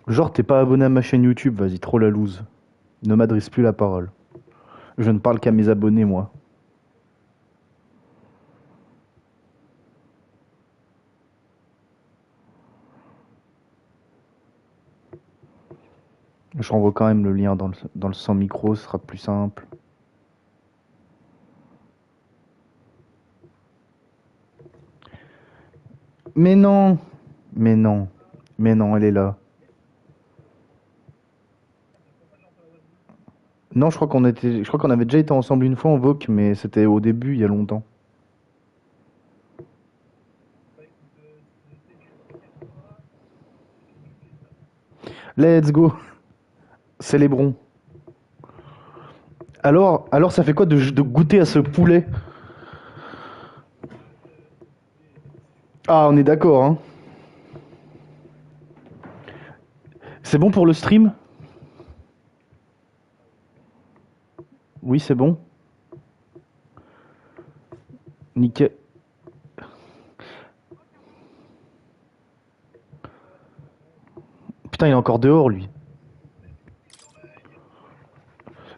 Genre, t'es pas abonné à ma chaîne YouTube, vas-y, trop la loose. Ne m'adresse plus la parole. Je ne parle qu'à mes abonnés, moi. Je renvoie quand même le lien dans le sans micro, ce sera plus simple. Mais non, mais non, mais non, elle est là. Non, je crois qu'on avait déjà été ensemble une fois en voc, mais c'était au début, il y a longtemps. Let's go, célébrons. Alors, ça fait quoi de goûter à ce poulet? Ah, on est d'accord, hein. C'est bon pour le stream? Oui, c'est bon. Nickel. Putain, il est encore dehors, lui.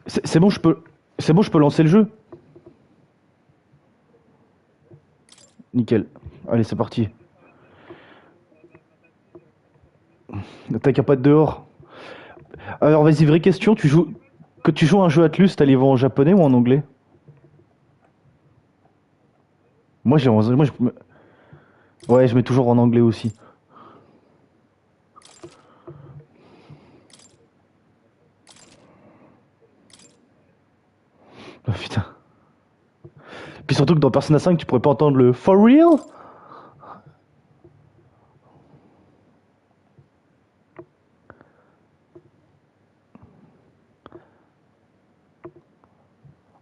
C'est bon, c'est bon, je peux lancer le jeu. Nickel. Allez, c'est parti. T'as qu'à pas être dehors. Alors, vas-y, vraie question. Que tu joues à un jeu Atlus, t'as les voix en japonais ou en anglais? Ouais, je mets toujours en anglais aussi. Oh, putain. Puis surtout que dans Persona 5, tu pourrais pas entendre le For real?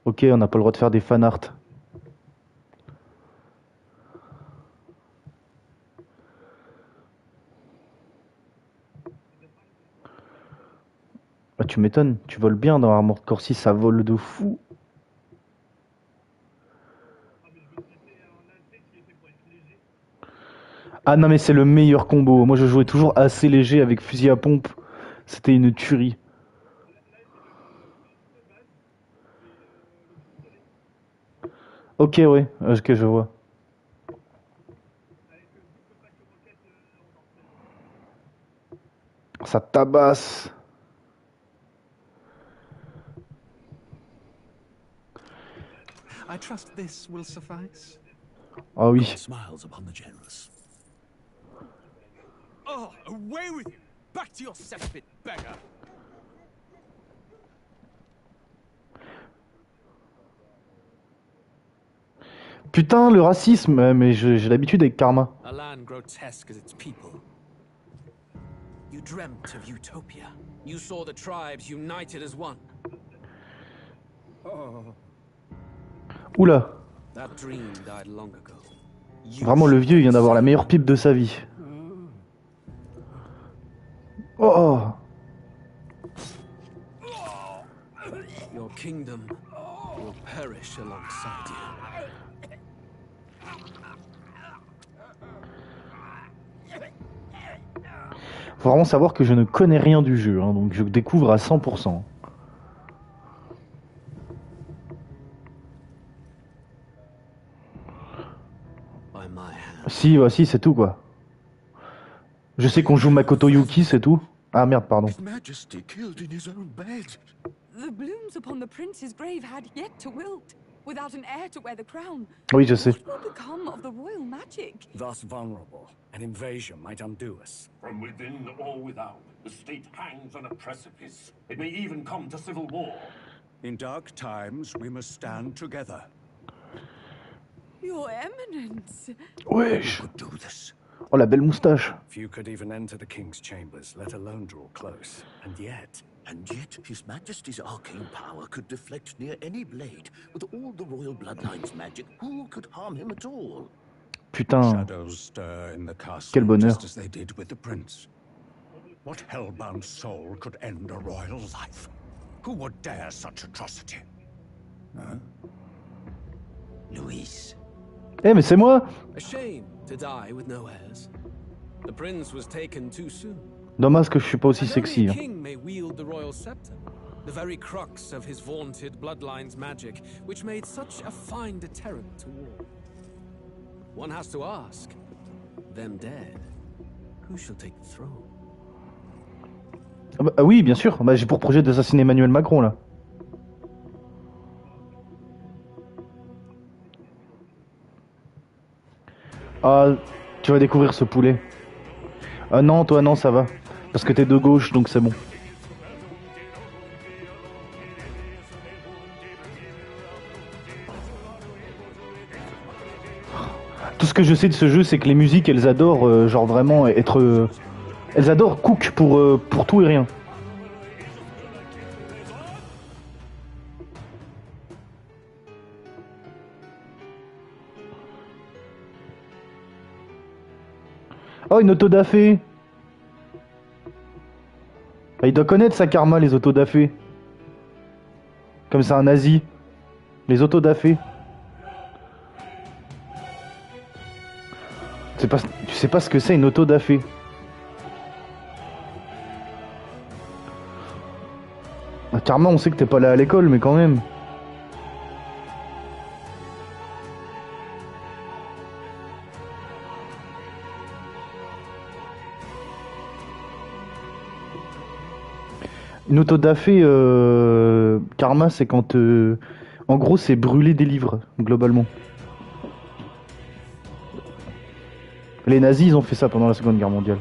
Ok, on n'a pas le droit de faire des fanarts. Bah, tu m'étonnes, tu voles bien dans Armored Core 6, ça vole de fou. Ah non, mais c'est le meilleur combo. Moi, je jouais toujours assez léger avec fusil à pompe. C'était une tuerie. Ok, ouais, ok, je vois. Ça tabasse. I trust this will suffice. Ah oui. God smiles upon the generous. Oh, away with you! Back to your cesspit, beggar! Putain, le racisme, mais j'ai l'habitude avec Karma. A land grotesque as its people. You dreamt of utopia. You saw the tribes united as one. Oh. Oula. That dream died long ago. Vraiment, le vieux, il vient d'avoir la meilleure pipe de sa vie. Oh. Your kingdom will perish alongside you. Faut vraiment savoir que je ne connais rien du jeu, hein, donc je découvre à 100%. Si, bah si, c'est tout quoi. Je sais qu'on joue Makoto Yuki, c'est tout. Ah merde, pardon. His Majesty killed in his own bed. The blooms upon the prince's grave had yet to wilt. Without an heir to wear the crown, Oui, je sais. what will become of the royal magic? Thus vulnerable, an invasion might undo us. From within or without, the state hangs on a precipice. It may even come to civil war. In dark times, we must stand together. Your Eminence. Wesh. Could do this. Oh, la belle moustache. Few could even enter the king's chambers, let alone draw close. And yet, His Majesty's arcane power could deflect near any blade. With all the royal bloodline's magic, who could harm him at all? Putain. Shadows stir in the castle, Quel bonheur. just as they did with the prince. What hellbound soul could end a royal life? Who would dare such atrocity? Huh? Luis. Eh, mais c'est moi. A shame to die with no heirs. The prince was taken too soon. Dommage que je suis pas aussi And sexy. only a Hein. king may wield the royal scepter, the very crux of his vaunted bloodline's magic, which made such a fine deterrent to war. One has to ask, them dead, who shall take the throne? Ah oui, bien sûr. Bah, j'ai pour projet d'assassiner Emmanuel Macron là. Ah, tu vas découvrir ce poulet. Ah non, toi non, ça va. Parce que t'es de gauche, donc c'est bon. Tout ce que je sais de ce jeu, c'est que les musiques, elles adorent, genre vraiment être... elles adorent Cook pour tout et rien. Oh, une auto-da-fé. Bah, il doit connaître sa karma, les auto-da-fé. Comme c'est un nazi. Les auto-da-fé. Tu sais pas ce que c'est une auto-da-fé. Ah, karma, on sait que t'es pas là à l'école, mais quand même. Une auto-da-fé, karma, c'est quand... en gros, c'est brûler des livres, globalement. Les nazis, ils ont fait ça pendant la Seconde Guerre mondiale.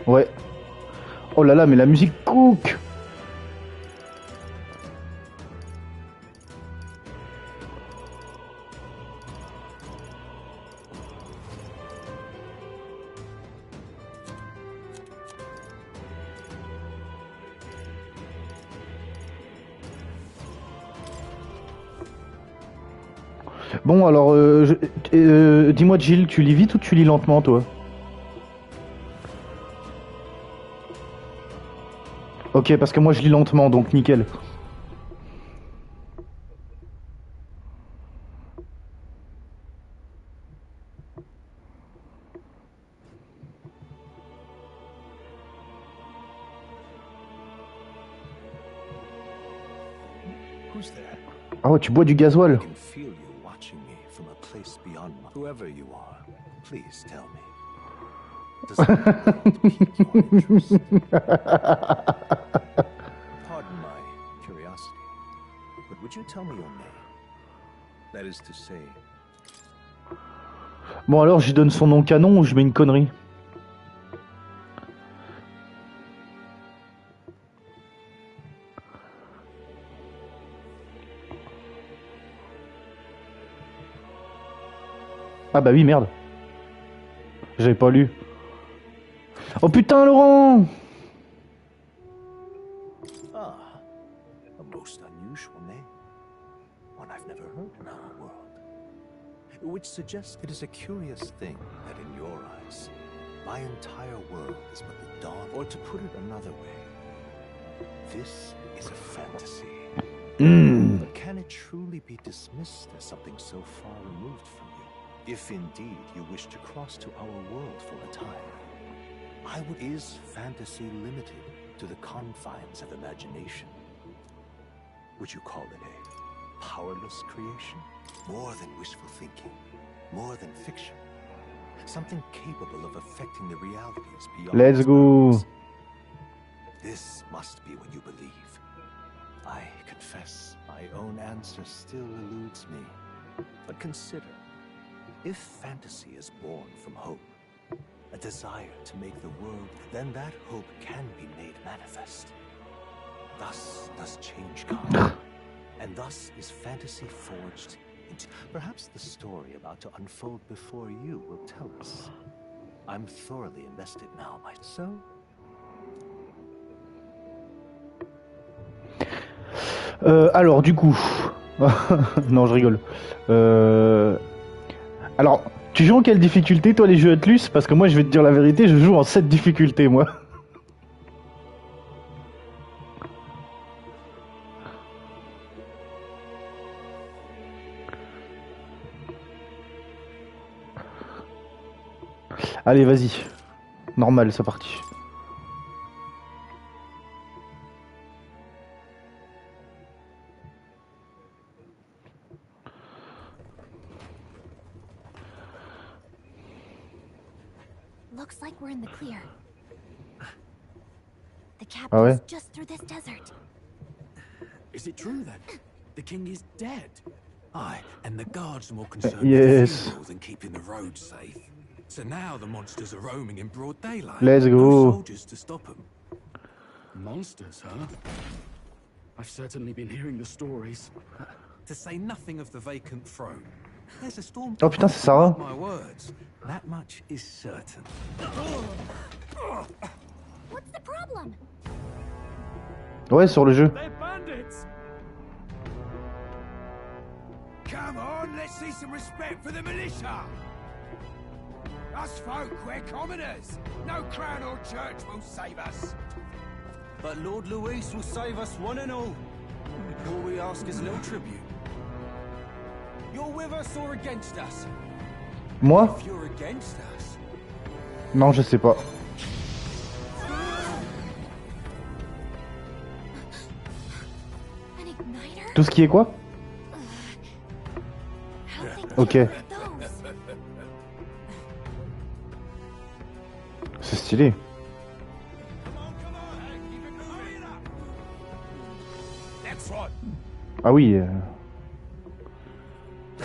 Ouais. Oh là là, mais la musique Cook. Bon, alors, dis-moi, Jill, tu lis vite ou tu lis lentement, toi? Ok, parce que moi je lis lentement, donc nickel. Who's there? Ah ouais, tu bois du gasoil. I can feel you watching me from a place beyond whoever you are. Please tell me. Does that pique your interest? Pardon my curiosity, but would you tell me your name? That is to say, Bon, alors, je lui donne son nom canon ou je mets une connerie? Ah bah oui, merde. J'avais pas lu. Oh putain, Laurent! ah, a most unusual name. One I've never heard in our world. Which suggests it is a curious thing that in your eyes, my entire world is but the dawn. Or to put it another way, this is a fantasy. But can it truly be dismissed as something so far removed from you? If indeed you wish to cross to our world for a time, is fantasy limited to the confines of imagination? Would you call it a powerless creation? More than wishful thinking, more than fiction. Something capable of affecting the realities beyond. Let's go. This must be what you believe. I confess, my own answer still eludes me. But consider, if fantasy is born from hope, a desire to make the world, then that hope can be made manifest. Thus does change come. And thus is fantasy forged into... Perhaps the story about to unfold before you will tell us. I'm thoroughly invested now, my... So? Alors, du coup... non, je rigole. Alors, tu joues en quelle difficulté, toi, les jeux Atlus? Parce que moi, je vais te dire la vérité, je joue en 7 difficultés, moi. Allez, vas-y. Normal, c'est parti. Looks like we're in the clear. The Ah ouais. capital's just through this desert. Is it true then? The king is dead. Aye, and the guards are more concerned with the Yes. funeral than keeping the roads safe. So now the monsters are roaming in broad daylight. Let's No go. soldiers to stop them. Monsters, huh? I've certainly been hearing the stories. To say nothing of the vacant throne. There's a storm. Oh putain, c'est Sarah. My words. That much is certain. What's the problem? Ouais, sur le jeu. They're bandits. Come on, let's see some respect for the militia. Us folk, we're commoners. No crown or church will save us. But Lord Luis will save us one and all. All we ask is no tribute. You're with us or against us? Moi? If you're against us, Non, je sais pas. An igniter? Tout ce qui est quoi? How they Ok. get those? C'est stylé. Next one. Ah oui.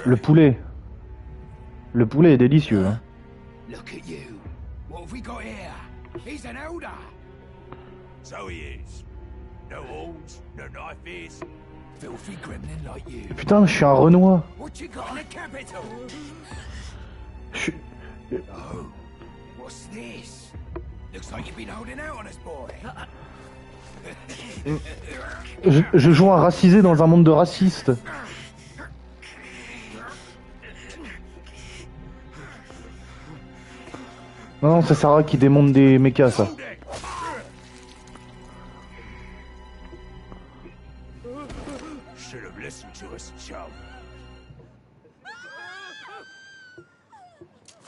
Le poulet. Le poulet est délicieux. Hein. Look at you. What have we got here? He's an elder. So he is. No horns, no knifes. Filthy gremlin like you. Putain, je suis un Renoir. What you got in the capital? Je suis- Oh, what's this? Looks like you've been holding out on us, boy. je joue un racisé dans un monde de racistes. Non, non, c'est Sarah qui démonte des mechas, ça. Should have listened to us, chum.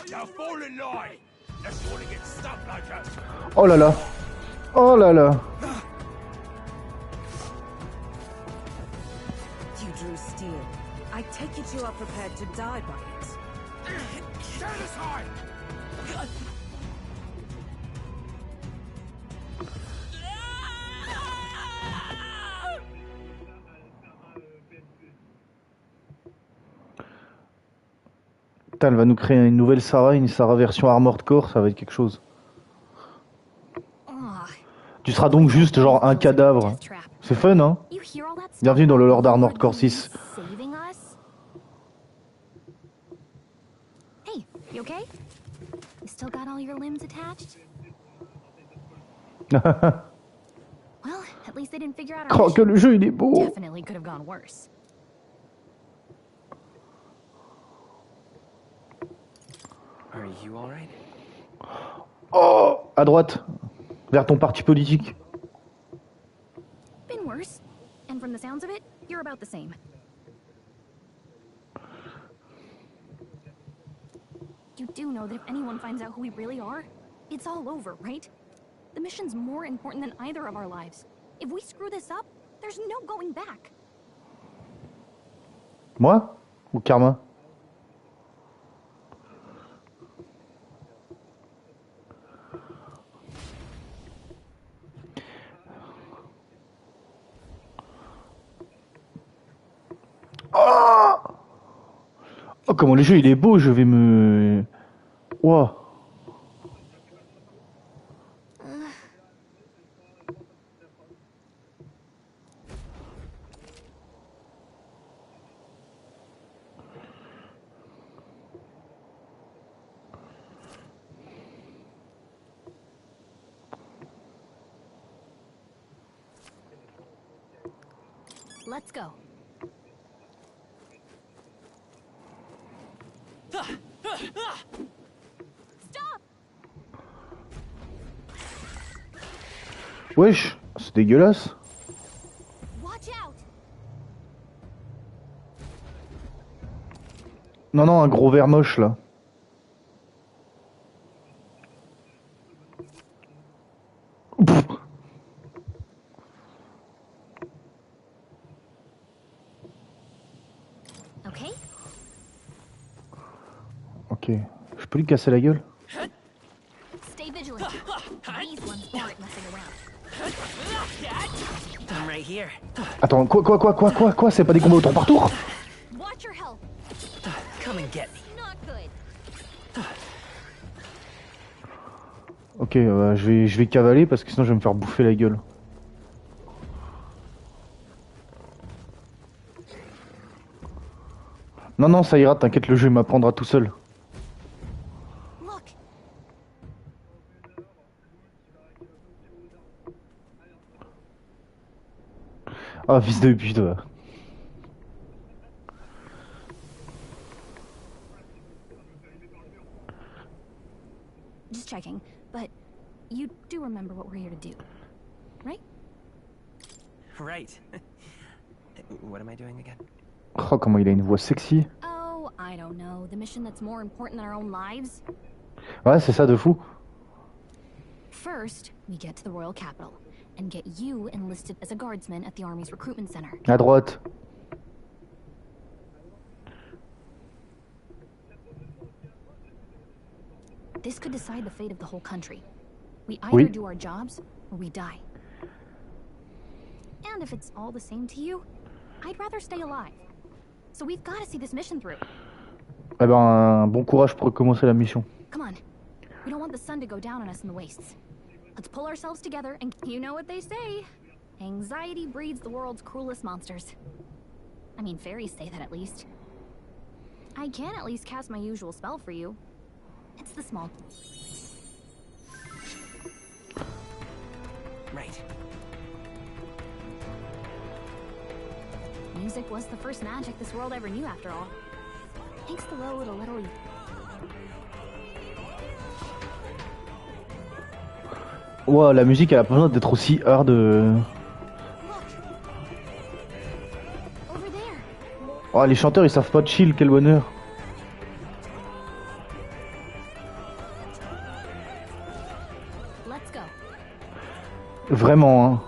Now fall in line. Unless you want to get stuck like us. Oh là là. Oh là là. You drew steel. I take it you are prepared to die by it. Stand aside. Putain, elle va nous créer une nouvelle Sarah, une Sarah version Armored Core, ça va être quelque chose. Tu seras donc juste genre un cadavre. C'est fun, hein? You hear all that stuff? Bienvenue dans le Lord Armored Core 6. Saving us? Hey, you okay? You still got all your limbs attached? Well, at least they didn't figure out our Oh, que le jeu il est beau. Definitely could have gone worse. are you alright? Oh, à droite, vers ton parti politique. Been worse. And from the sounds of it, you're about the same. You do know that if anyone finds out who we really are, it's all over, right? The mission's more important than either of our lives. If we screw this up, there's no going back. Moi ou Karma? Oh, oh, comment le jeu il est beau, je vais me... Ouah. Let's go. Stop! Wesh, c'est dégueulasse. Watch out! Non, non, un gros verre moche là. Pff. Okay. Ok, je peux lui casser la gueule? aren't messing around. I'm right here. Attends, quoi? C'est pas des combats au tour par tour? Watch your health. Come and get me. Not good. Ok, je vais cavaler parce que sinon je vais me faire bouffer la gueule. Non, ça ira, t'inquiète, le jeu m'apprendra tout seul. Look. Ah, fils de pute. Just checking, but you do remember what we're here to do, right? Right. What am I doing again? Oh, comment il a une voix sexy. Oh, I don't know. The mission that's more important than our own lives? Ouais, c'est ça de fou. First, we get to the royal capital and get you enlisted as a guardsman at the army's recruitment center. À droite. This could decide the fate of the whole country. We either do our jobs or we die. And if it's all the same to you, I'd rather stay alive. So we've got to see this mission through. Eh ben, bon courage pour commencer la mission. Come on. We don't want the sun to go down on us in the wastes. Let's pull ourselves together and you know what they say. Anxiety breeds the world's cruelest monsters. I mean, fairies say that at least. I can at least cast my usual spell for you. It's the small. Right. Music was the first magic this world ever knew, after all. Makes the road a little. Wow, la musique elle a pas besoin d'être aussi hard. Oh, les chanteurs ils savent pas chill, quel bonheur. Let's go. Vraiment, hein.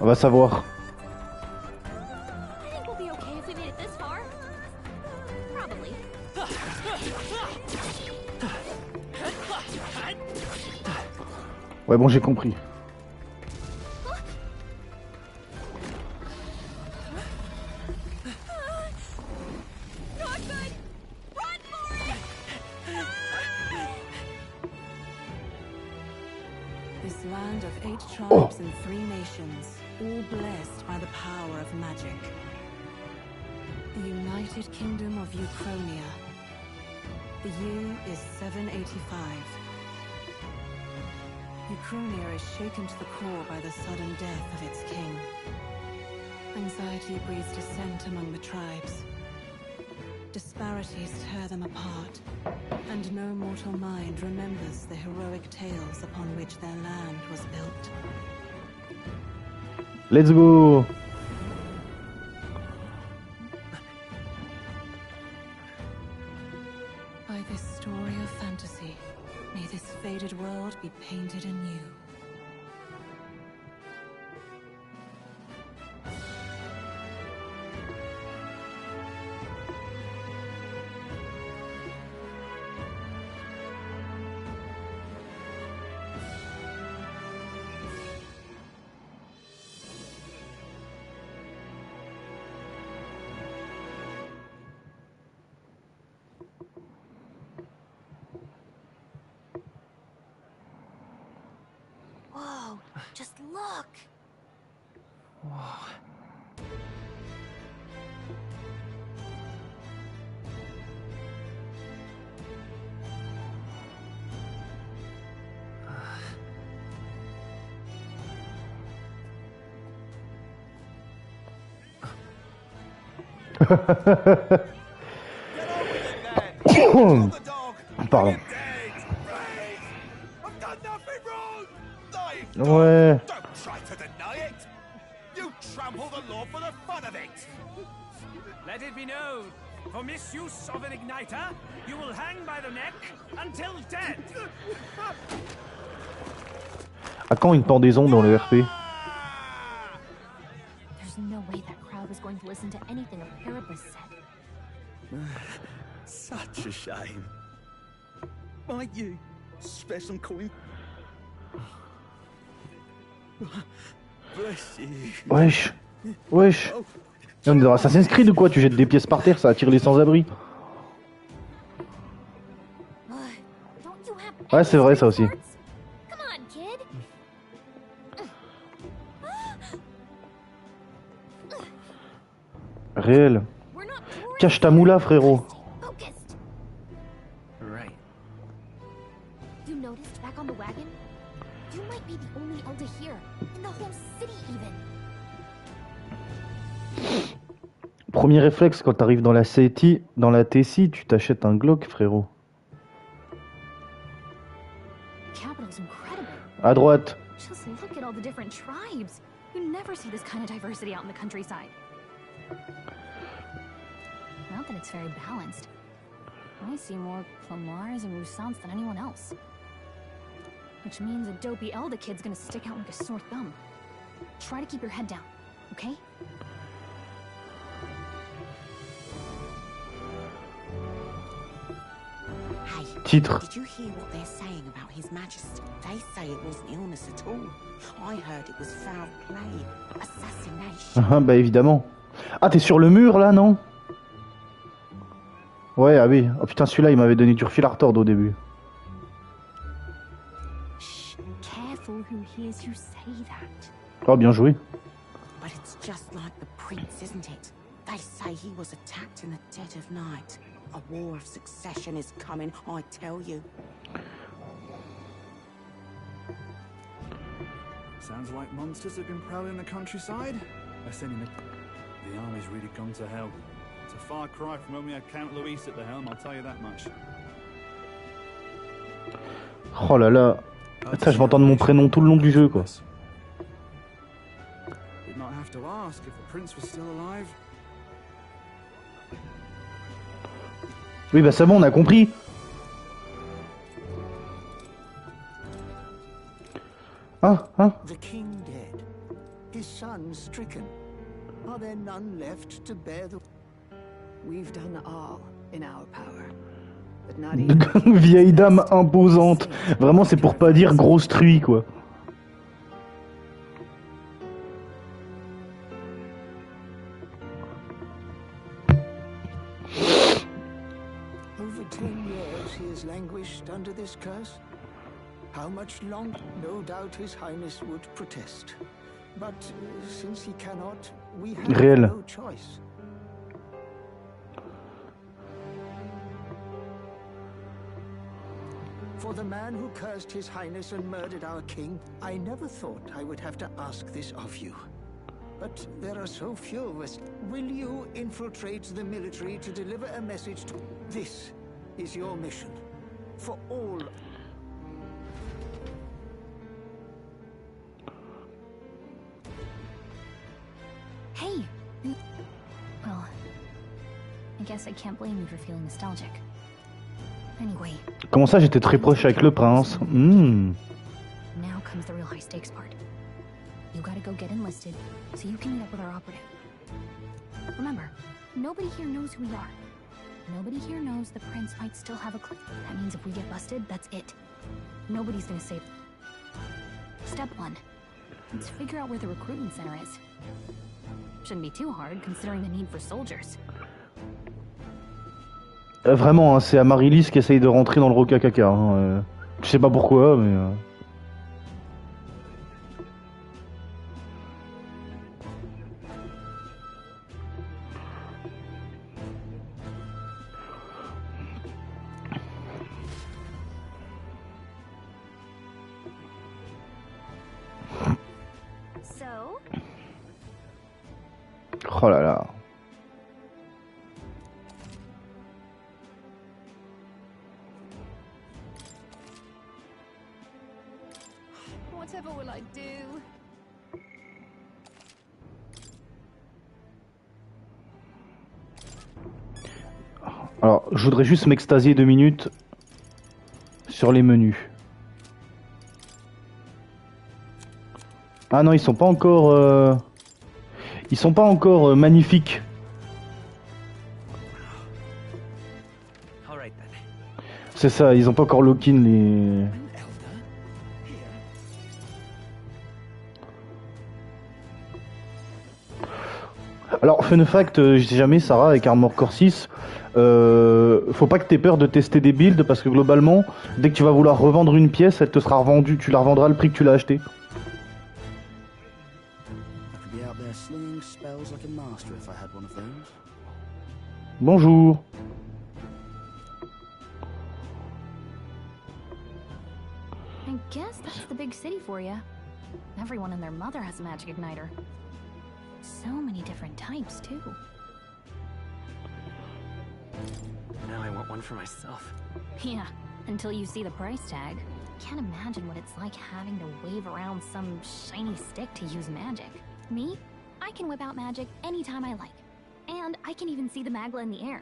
On va savoir. I think we'll be okay if we made it this far. Probably. Ouais, bon, j'ai compris. This land of 8 tribes and 3 nations, all blessed by the power of magic. The United Kingdom of Uchronia. The year is 785. Uchronia is shaken to the core by the sudden death of its king. Anxiety breeds dissent among the tribes. Disparities tear them apart, and no mortal mind remembers the heroic tales upon which their land was built. Let's go. By this story of fantasy, may this faded world be painted anew. Whoa, just look. Pardon. Ouais. Don't try to deny it. You trample the law for the fun of it. Let it be known, For misuse of an igniter, you will hang by the neck until dead. À quand une pendaison dans le RP? There's no way that crowd was going to listen to anything a Parapus said. Such a shame. Might you spare some coin? Bless you. Wesh. Wesh. Et on est dans Assassin's Creed ou quoi? Tu jettes des pièces par terre, ça attire les sans-abri. Ouais, c'est vrai ça aussi. Réel. Cache ta moula, frérot. You noticed back on the wagon? You might be the only elder here, in the whole city even. Premier réflexe quand t'arrives dans la CT, dans la TC, tu t'achètes un Glock, frérot. Capital's incredible. À droite. Just look at all the different tribes. You never see this kind of diversity out in the countryside. Not that it's very balanced. I see more Plomars and Roussants than anyone else. Which means a dopey Elda kid's gonna stick out like a sore thumb. Try to keep your head down, okay? Hey, Titre. did you hear what they're saying about His Majesty? They say it wasn't illness at all. I heard it was foul play, assassination. Ah bah évidemment. Ah t'es sur le mur là, non? Ouais, ah oui. Oh putain, celui-là il m'avait donné du fil à retordre au début. Shh, careful who hears you say that. Oh bien joué. But it's just like the prince, isn't it? They say he was attacked in the dead of night. A war of succession is coming, I tell you. Sounds like monsters have been prowling the countryside. The army's really gone to hell. It's a far cry from when we had Count Luis at the helm, I'll tell you that much. Oh là là. Ça, je vais entendre mon prénom tout le long du jeu, quoi. We'd not have to ask if the prince was still alive. Oui, bah c'est bon, on a compris. Hein? The king dead, his son stricken. Are there none left to bear the... We've done all in our power. But not even... Vieille dame imposante. Vraiment, c'est pour pas dire grosse truie, quoi. Over 10 years he has languished under this curse. How much longer? No doubt His Highness would protest. But since he cannot, we have Réel. no choice. For the man who cursed His Highness and murdered our king, I never thought I would have to ask this of you. But there are so few of us. Will you infiltrate the military to deliver a message to... This is your mission. For all... Hey! Well, I guess I can't blame you for feeling nostalgic. Anyway. Comment ça, j'étais très proche avec le prince? Now comes the real high stakes part. You gotta go get enlisted, so you can meet up with our operative. Remember, nobody here knows who we are. Nobody here knows the prince might still have a clue. That means if we get busted, that's it. Nobody's gonna save. Step 1. Let's figure out where the recruitment center is. Shouldn't be too hard, considering the need for soldiers. Vraiment, hein, c'est Amaryllis qui essaye de rentrer dans le Rocacaca. Hein, je sais pas pourquoi, mais... Oh là là. Whatever will I do? Alors, je voudrais juste m'extasier 2 minutes sur les menus. Ah non, ils sont pas encore... Ils sont pas encore magnifiques. C'est ça, ils ont pas encore lock-in les... Alors, fun fact, je sais jamais, Sarah, avec Armor Core 6, faut pas que t'aies peur de tester des builds parce que globalement, dès que tu vas vouloir revendre une pièce, elle te sera revendue, tu la revendras le prix que tu l'as acheté. Bonjour. I guess that's the big city for you. Everyone and their mother has a magic igniter. So many different types, too. Now I want one for myself. Yeah, until you see the price tag. Can't imagine what it's like having to wave around some shiny stick to use magic. Me? I can whip out magic anytime I like. And I can even see the magla in the air.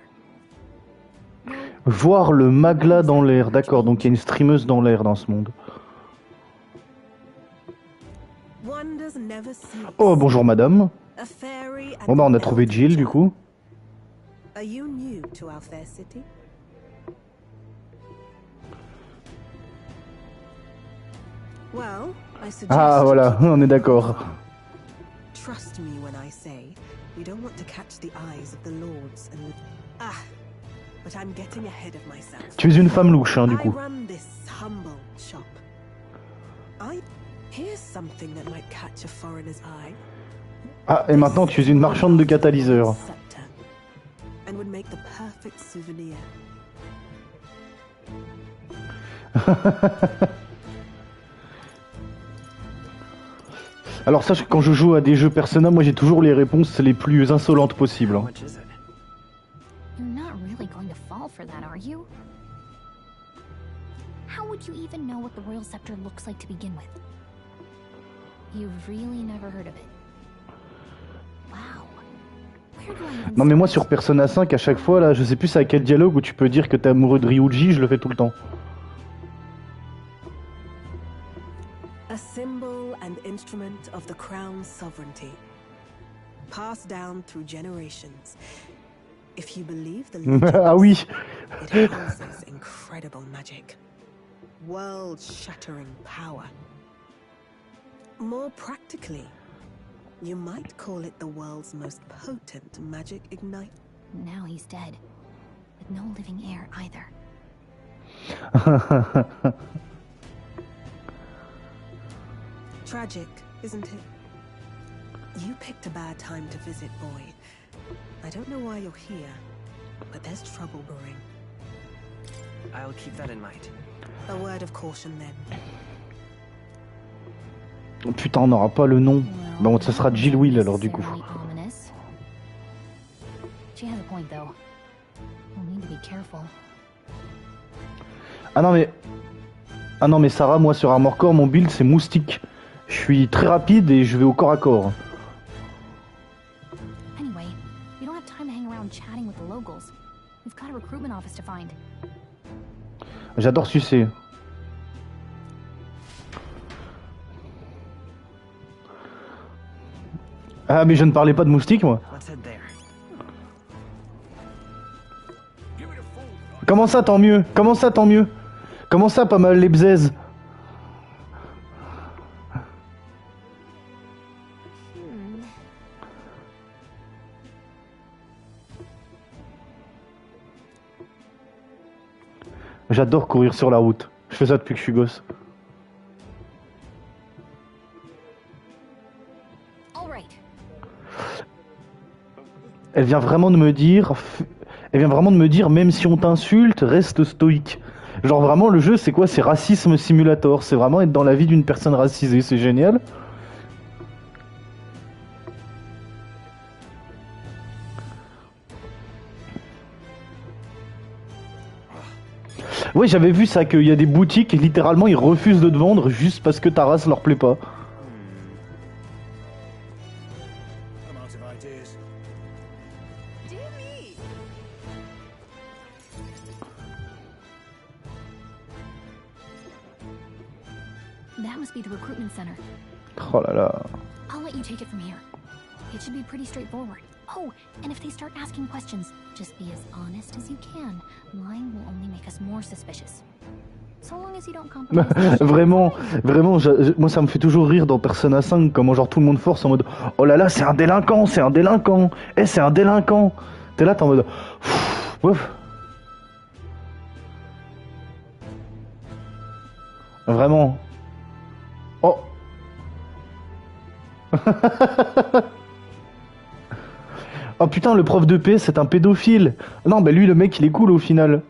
Voir le magla dans l'air, d'accord, donc il y a une streameuse dans l'air dans ce monde. Oh, bonjour madame. Bon bah on a trouvé Jill du coup. Ah voilà, on est d'accord. Trust me when I say we don't want to catch the eyes of the lords and but I'm getting ahead of myself. Tu es une femme louche, hein, du coup. I run this humble shop. Here's something that might catch a foreigner's eye. Ah, et maintenant tu es une marchande de catalyseurs. And would make the perfect souvenir. Alors sache que quand je joue à des jeux Persona, moi j'ai toujours les réponses les plus insolentes possibles. Hein. You're not really going to fall for that, are you? How would you even know what the royal scepter looks like to begin with? You've really never heard of it. Wow. Where do I even Non mais moi sur Persona 5 à chaque fois là, je sais plus à quel dialogue où tu peux dire que t'es amoureux de Ryuji, je le fais tout le temps. A symbol and instrument of the crown's sovereignty, passed down through generations. If you believe the legends, Ah oui. it houses incredible magic, world-shattering power. More practically, you might call it the world's most potent magic ignite. Now he's dead, with no living heir either. Tragic, isn't it? You picked a bad time to visit, boy. I don't know why you're here, but there's trouble brewing. I'll keep that in mind. A word of caution then. Oh, putain, on n'aura pas le nom. Bon, ça sera Jill Will alors du coup. She has a point though. We'll need to be careful. Ah non mais Sarah, moi sur Armor Core, mon build c'est moustique. Je suis très rapide et je vais au corps à corps. Anyway, we don't have time to hang around chatting with the locals. We've got a recruitment office to find. J'adore sucer. Ah mais je ne parlais pas de moustique moi. Comment ça tant mieux? Comment ça tant mieux? Comment ça pas mal les bzaises? J'adore courir sur la route. Je fais ça depuis que je suis gosse. Elle vient vraiment de me dire... même si on t'insulte, reste stoïque. Genre vraiment le jeu c'est quoi? C'est racisme simulator. C'est vraiment être dans la vie d'une personne racisée. C'est génial. Oui, j'avais vu ça, qu'il y a des boutiques, littéralement, ils refusent de te vendre juste parce que ta race leur plaît pas. That must be the recruitment center. Oh là là. I'll let you take it from here. It should be pretty straightforward. Oh, and if they start asking questions, just be as honest as you can. Lying will only make us more suspicious. So long as you don't compromise. Vraiment, vraiment, moi ça me fait toujours rire dans Persona 5, comment genre tout le monde force en mode oh là là, c'est un délinquant, c'est un délinquant, eh c'est un délinquant. T'es là, t'es en mode ouf. Vraiment. Oh. Oh putain, le prof de paix, c'est un pédophile. Non, bah lui, le mec, il est cool au final.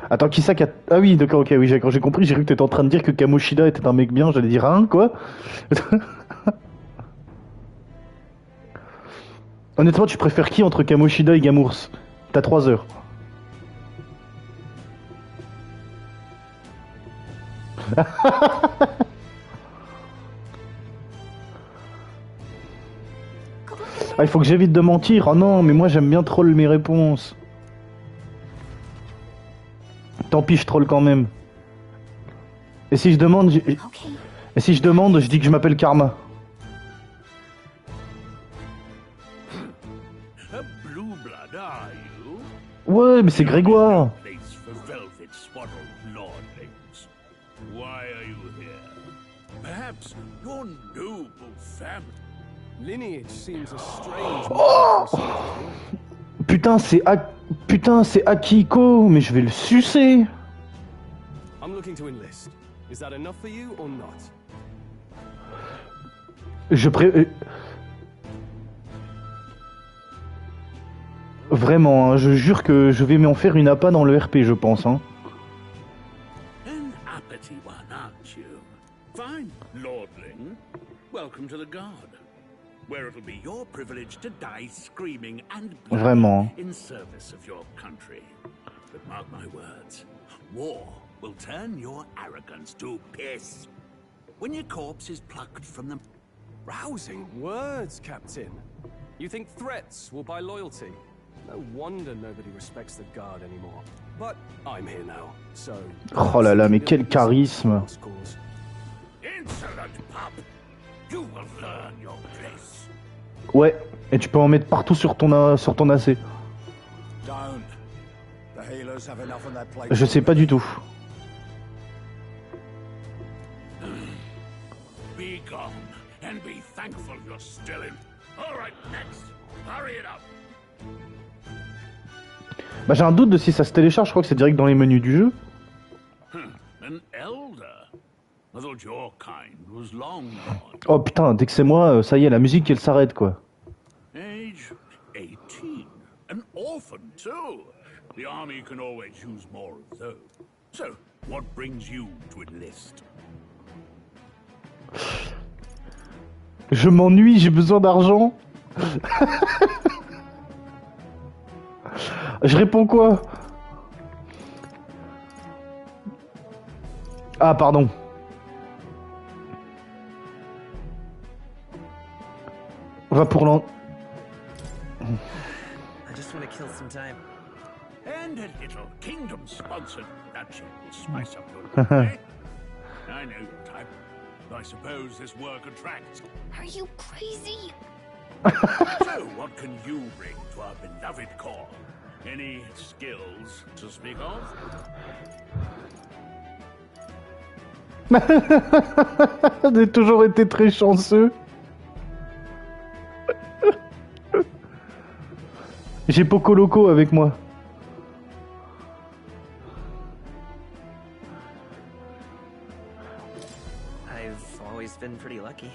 Attends, qui ça qui a... Ah oui, d'accord, ok, oui, j'ai compris, j'ai cru que t'étais en train de dire que Kamoshida était un mec bien, j'allais dire, hein, quoi. Honnêtement, tu préfères qui entre Kamoshida et Gamours? T'as 3 heures. Ah, il faut que j'évite de mentir. Oh non, mais moi j'aime bien troll mes réponses. Tant pis, je troll quand même. Et si je demande, et si je demande, je dis que je m'appelle Karma. Ouais, mais c'est Grégoire. Oh putain, c'est Akiko, mais je vais le sucer. Vraiment, hein, je jure que je vais m'en faire une APA dans le RP, je pense. Hein. Where it'll be your privilege to die screaming and Vraiment. in service of your country. But mark my words, war will turn your arrogance to piss. When your corpse is plucked from the... Rousing words, Captain. You think threats will buy loyalty? No wonder nobody respects the guard anymore. But I'm here now, so... Oh là là, mais quel charisme. Insolent pup! You will learn your place. Ouais, et tu peux en mettre partout sur ton AC. Je sais pas du tout. Be gone and be thankful you're still in. All right, next. Hurry it up. Bah j'ai un doute de si ça se télécharge, je crois que c'est direct dans les menus du jeu. An elder. I thought your kind was long gone. Oh putain, dès que c'est moi, ça y est, la musique elle s'arrête quoi. Age 18. An orphan too. The army can always use more of those. So, what brings you to enlist? Je m'ennuie, j'ai besoin d'argent. Je réponds quoi? Ah pardon. Va pour l'en... I just want to kill some time. And a little kingdom-sponsored bloodshed will spice up your day. I know your type. I suppose this work attracts. Are you crazy? So, what can you bring to our beloved corps? Any skills to speak of? J'ai toujours été très chanceux. J'ai Poco Loco avec moi. I've always been pretty lucky.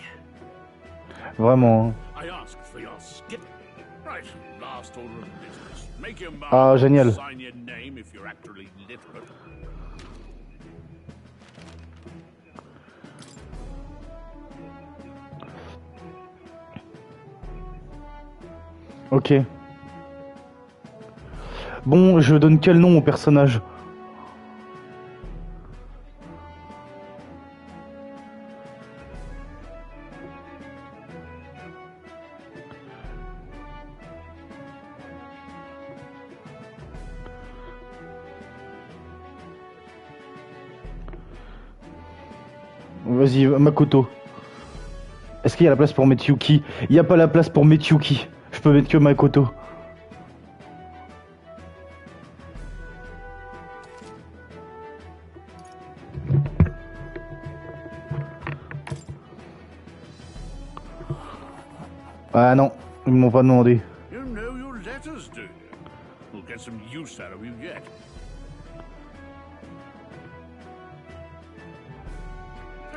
Vraiment. I asked for your skip. Right, last order of business. Make your mark. Ah, génial. Sign your name if you're actually literate. Ok. Bon, je donne quel nom au personnage? Vas-y, Makoto. Est-ce qu'il y a la place pour mettre Yuki? Il n'y a pas la place pour mettre Yuki. Je peux mettre que Makoto. Ah non, ils m'ont pas demandé. You know your letters, do you? We'll get some use out of you yet.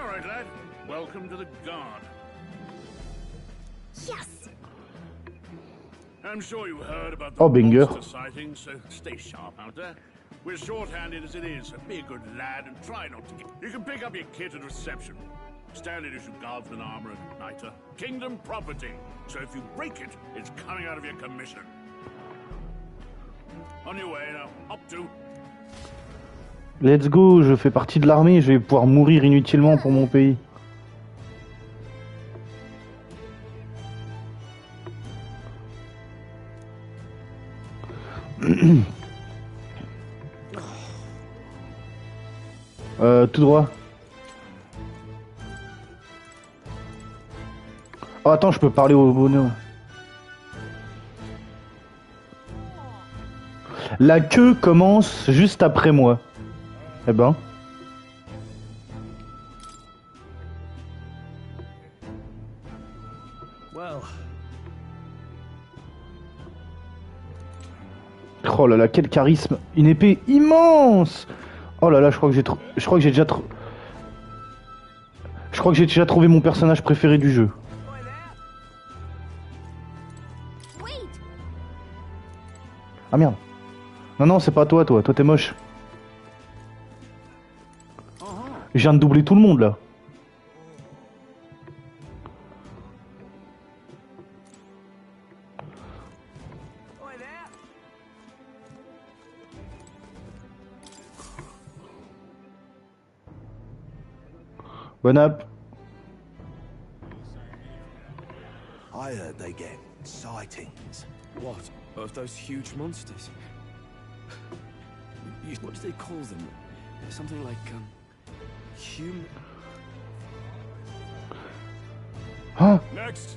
All right, lad. Welcome to the Guard. Yes! I'm sure you heard about the Oh, Binger. monster sightings, so stay sharp out there. We're short-handed as it is, so be a good lad and try not to get... You can pick up your kit at reception. Standard issue guardsman armor and igniter. Kingdom property. So if you break it, it's coming out of your commission. On your way now. Up to... Let's go, je fais partie de l'armée, je vais pouvoir mourir inutilement pour mon pays. Tout droit. Oh attends, je peux parler au bonhomme. La queue commence juste après moi. Eh ben. Well. Oh là là, quel charisme. Une épée immense. Oh là là, je crois que j'ai déjà trouvé mon personnage préféré du jeu. Ah merde. Non non, c'est pas toi, toi t'es moche. Je viens de doubler tout le monde là. Bon app. I heard they get sightings. What? Of those huge monsters? What do they call them? Something like, human... Huh? Next!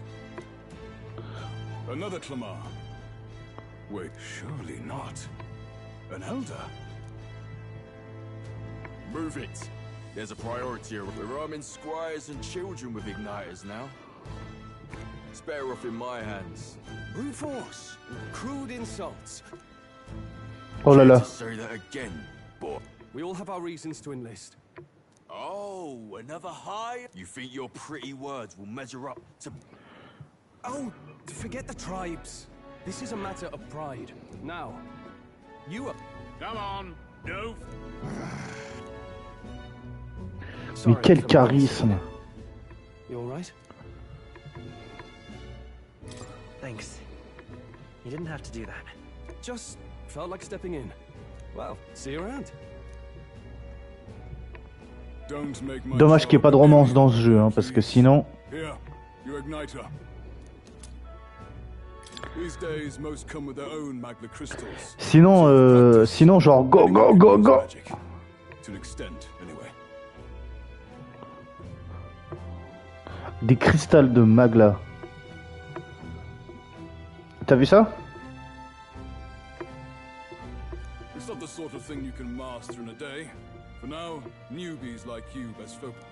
Another Clamar. Wait, surely not. An elder? Move it. There's a priority here. We're arming squires and children with igniters now. It's better off in my hands. Brute force! Crude insults! Oh là là. Say that again, boy. We all have our reasons to enlist. Oh, another high? You think your pretty words will measure up to... Oh, forget the tribes. This is a matter of pride. Now, you are... Come on, no. Mais quel charisme. You all right? Thanks. You didn't have to do that. Just felt like stepping in. Well, see you around. Dommage qu'il n'y ait pas de romance dans ce jeu, hein, parce que sinon... Here, your igniter. These days, most come with their own magna crystals. Sinon genre go go go go. To an extent, anyway. Des cristals de magla. T'as vu ça? It's not the sort of thing you can master in a day. For now, newbies like you best focus.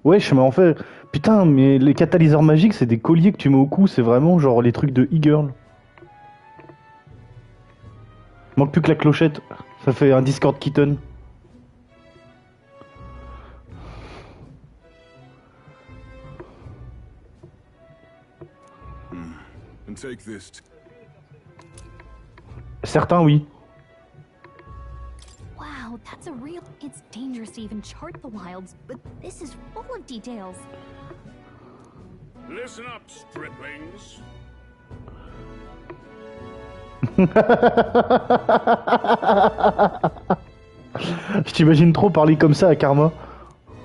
Wesh, mais en fait... Putain, mais les catalyseurs magiques, c'est des colliers que tu mets au cou, c'est vraiment genre les trucs de e-girl. Manque plus que la clochette, ça fait un Discord kitten. And take this. Certains, oui. Wow, that's a real... It's dangerous to even chart the wilds, but this is full of details. Listen up, striplings. Je t'imagine trop parler comme ça à Karma.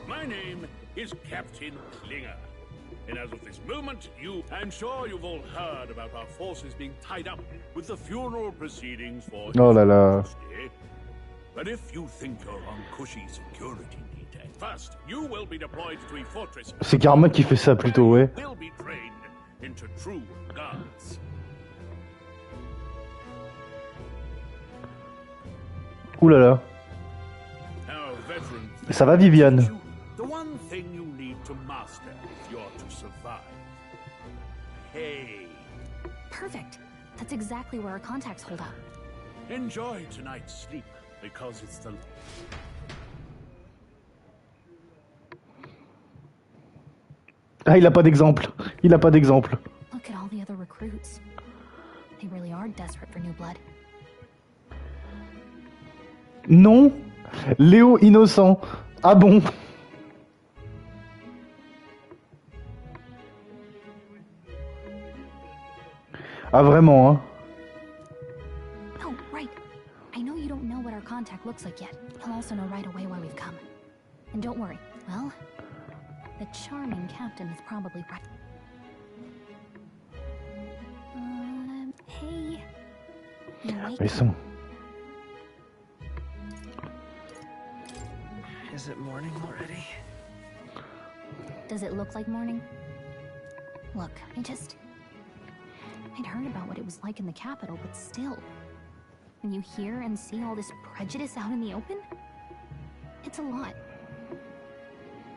My name is Captain Klinger. And as of this moment, I'm sure you've all heard about our forces being tied up with the funeral proceedings for... Oh là là. But if you think you're on cushy security detail, first you will be deployed to a fortress. C'est Karma qui fait ça plutôt, ouais. Will be trained into true guards. Ouh là là. Our veteran. Ça va, Viviane? The one thing you need to master if you're to survive. Hey. Perfect. That's exactly where our contacts hold up. Enjoy tonight's sleep because it's the. Ah, il a pas d'exemple. Il a pas d'exemple. Look at all the other recruits. They really are desperate for new blood. Non. Léo innocent. Ah bon? Ah vraiment, hein? Oh, right. I know you don't know what our contact looks like yet. You'll also know right away why we've come. And don't worry, well, the charming captain is probably right. Hey. You awake? Ils sont... Is it morning already? Does it look like morning? Look, I'd heard about what it was like in the capital, but still. When you hear and see all this prejudice out in the open, it's a lot.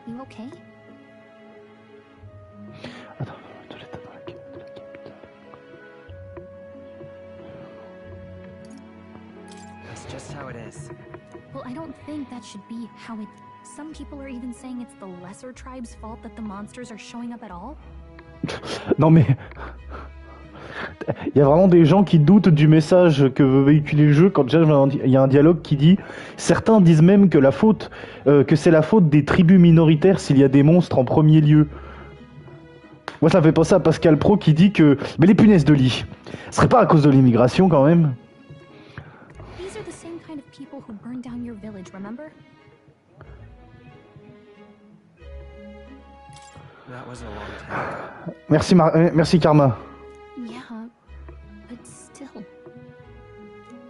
You okay? That's just how it is. Well, I don't think that should be how it... Some people are even saying it's the lesser tribe's fault that the monsters are showing up at all. Non mais... Il y a vraiment des gens qui doutent du message que veut véhiculer le jeu quand déjà il y a un dialogue qui dit... Certains disent même que que c'est la faute des tribus minoritaires s'il y a des monstres en premier lieu. Moi ça me fait penser à Pascal Pro qui dit que... Mais les punaises de lit, ce serait pas à cause de l'immigration quand même? These are the same kind of people who burned down your village, remember? That was a long time. Merci Karma. Yeah, but still.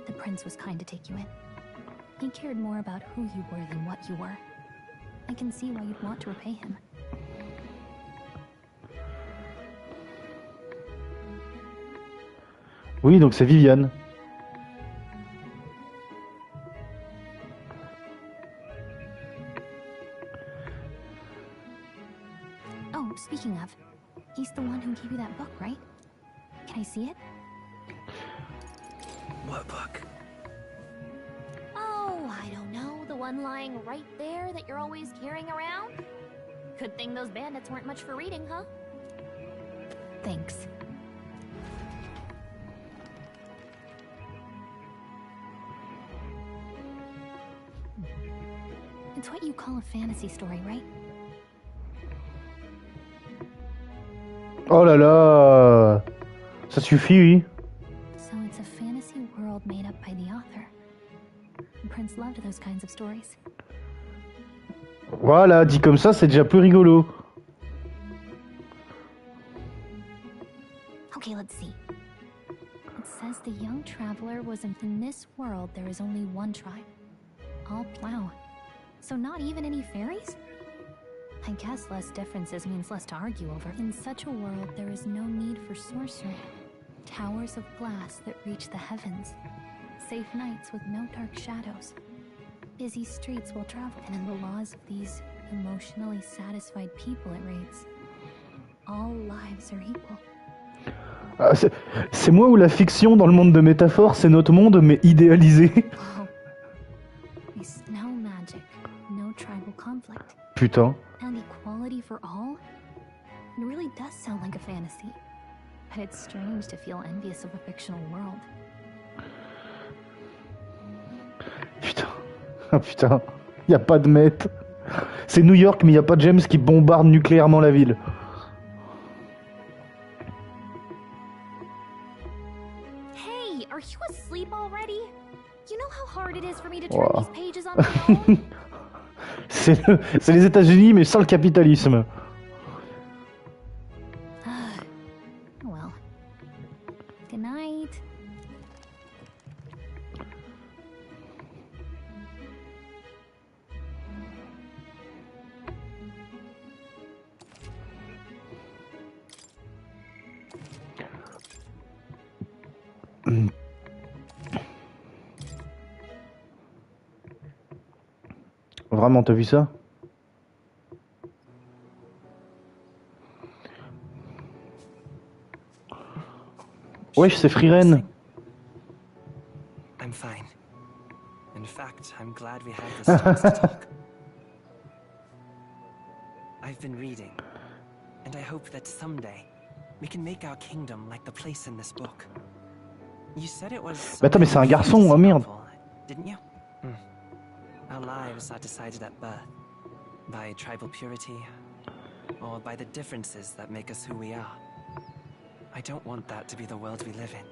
The prince was kind to take you in. He cared more about who you were than what you were. I can see why you'd want to repay him. Oui, donc c'est Viviane. Oh, speaking of, he's the one who gave you that book, right? Can I see it? What book? Oh, I don't know. The one lying right there that you're always carrying around? Good thing those bandits weren't much for reading, huh? Thanks. It's what you call a fantasy story, right? Oh là là. Ça suffit, oui. So it's a fantasy world made up by the author. The prince loved those kinds of stories. Voilà, dit comme ça, c'est déjà plus rigolo. Okay, let's see. It says the young traveler was in this world there is only one tribe. All plow. So not even any fairies? I guess less differences means less to argue over. In such a world, there is no need for sorcery. Towers of glass that reach the heavens. Safe nights with no dark shadows. Busy streets will travel. And in the laws of these emotionally satisfied people it reads. All lives are equal. Ah, c'est moi ou la fiction dans le monde de métaphores, c'est notre monde mais idéalisé. Oh. It's no magic, no tribal conflict. Putain. And equality for all? It really does sound like a fantasy. But it's strange to feel envious of a fictional world. Putain. Ah putain. Y a pas de meth. C'est New York mais y a pas de James qui bombarde nucléairement la ville. Hey, are you asleep already? You know how hard it is for me to turn these pages on my own? C'est les États-Unis mais sans le capitalisme. Well. Good night. vraiment, t'as vu ça? Wesh, c'est Friren. I'm fine. In fact, I'm glad we had this chance to talk. I've been reading, and I hope that someday we can make our kingdom like the place in this book. You said it was. Mais attends, mais c'est un garçon, oh merde. Didn't you? Our lives are decided at birth by tribal purity, or by the differences that make us who we are. I don't want that to be the world we live in.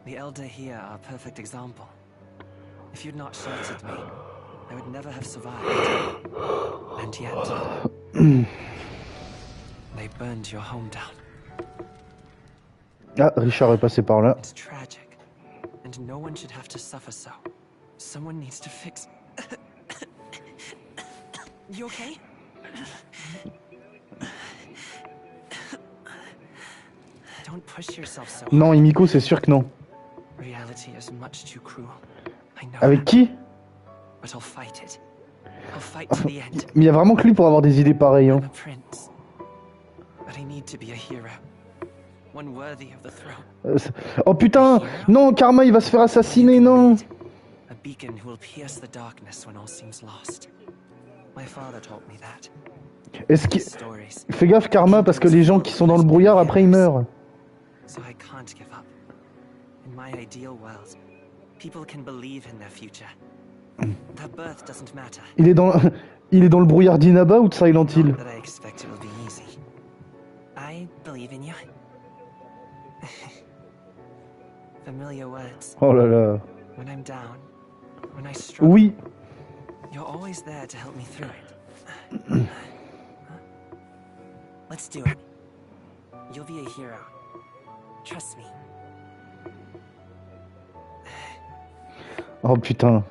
The Elder here are a perfect example. If you'd not sheltered me, I would never have survived. And yet, they burned your home down. Ah, Richard est passé par là. It's tragic, and no one should have to suffer so. Someone needs to fix. You okay? Don't push yourself so hard. Non, Himiko, c'est sûr que non. Reality is much too cruel. I know. Avec qui? But I'll fight it. I'll fight to the end. Mais il y a vraiment que lui pour avoir des idées pareilles. Hein. I'm a prince, but I need to be a hero. One worthy of the throne. Oh putain! Non, Karma, il va se faire assassiner, non! A beacon who will pierce the darkness when all seems lost. My father taught me that. Est-ce qu'il... Fais gaffe, Karma, parce que les gens qui sont dans le brouillard, après, ils meurent. So I can't give up. In my ideal world, people can believe in their future. Their birth doesn't matter. Il est dans le brouillard d'Inaba ou de Silent Hill? That I expect it will be easy. I believe in you. Familiar words. Oh là là. When I'm down, when I struggle. Oui. You're always there to help me through it. Let's do it. You'll be a hero. Trust me. Oh putain.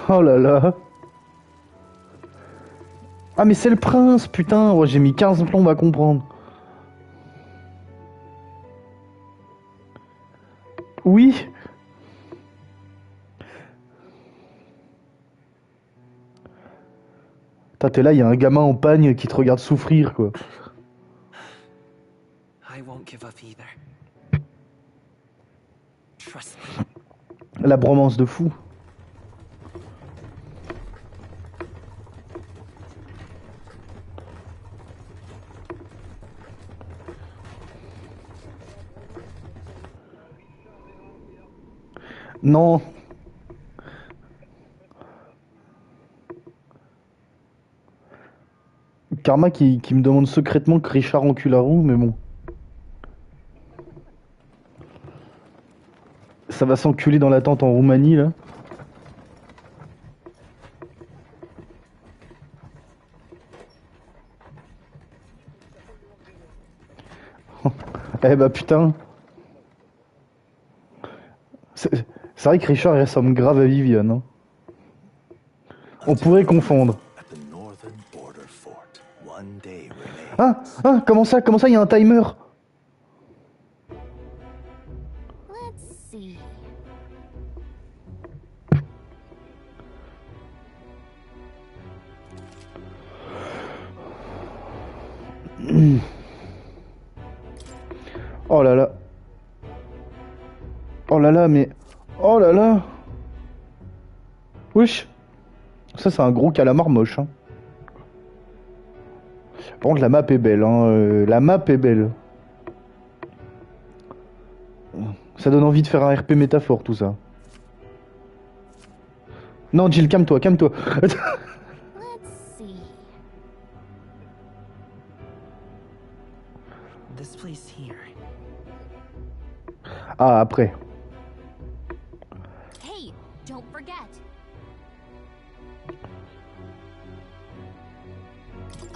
Oh là là. Ah mais c'est le prince, putain. Oh, j'ai mis 15 plombs à comprendre. Oui. T'es là, il y a un gamin en pagne qui te regarde souffrir, quoi. I won't give up either. Trust me. La bromance de fou. Non. Karma qui me demande secrètement que Richard encule la roue, mais bon. Ça va s'enculer dans la tente en Roumanie, là. Eh bah putain. C'est vrai que Richard il ressemble grave à Viviane. Hein. On pourrait confondre. Ah, comment ça, il y a un timer? Let's see. Oh là là. Oh là là, mais... Oh là là. Wesh. Ça, c'est un gros calamar moche. Hein. Par contre, la map est belle. Hein. La map est belle. Ça donne envie de faire un RP métaphore, tout ça. Non, Jill, calme-toi, calme-toi. Let's see. This place here. Ah, après. Hey, don't forget.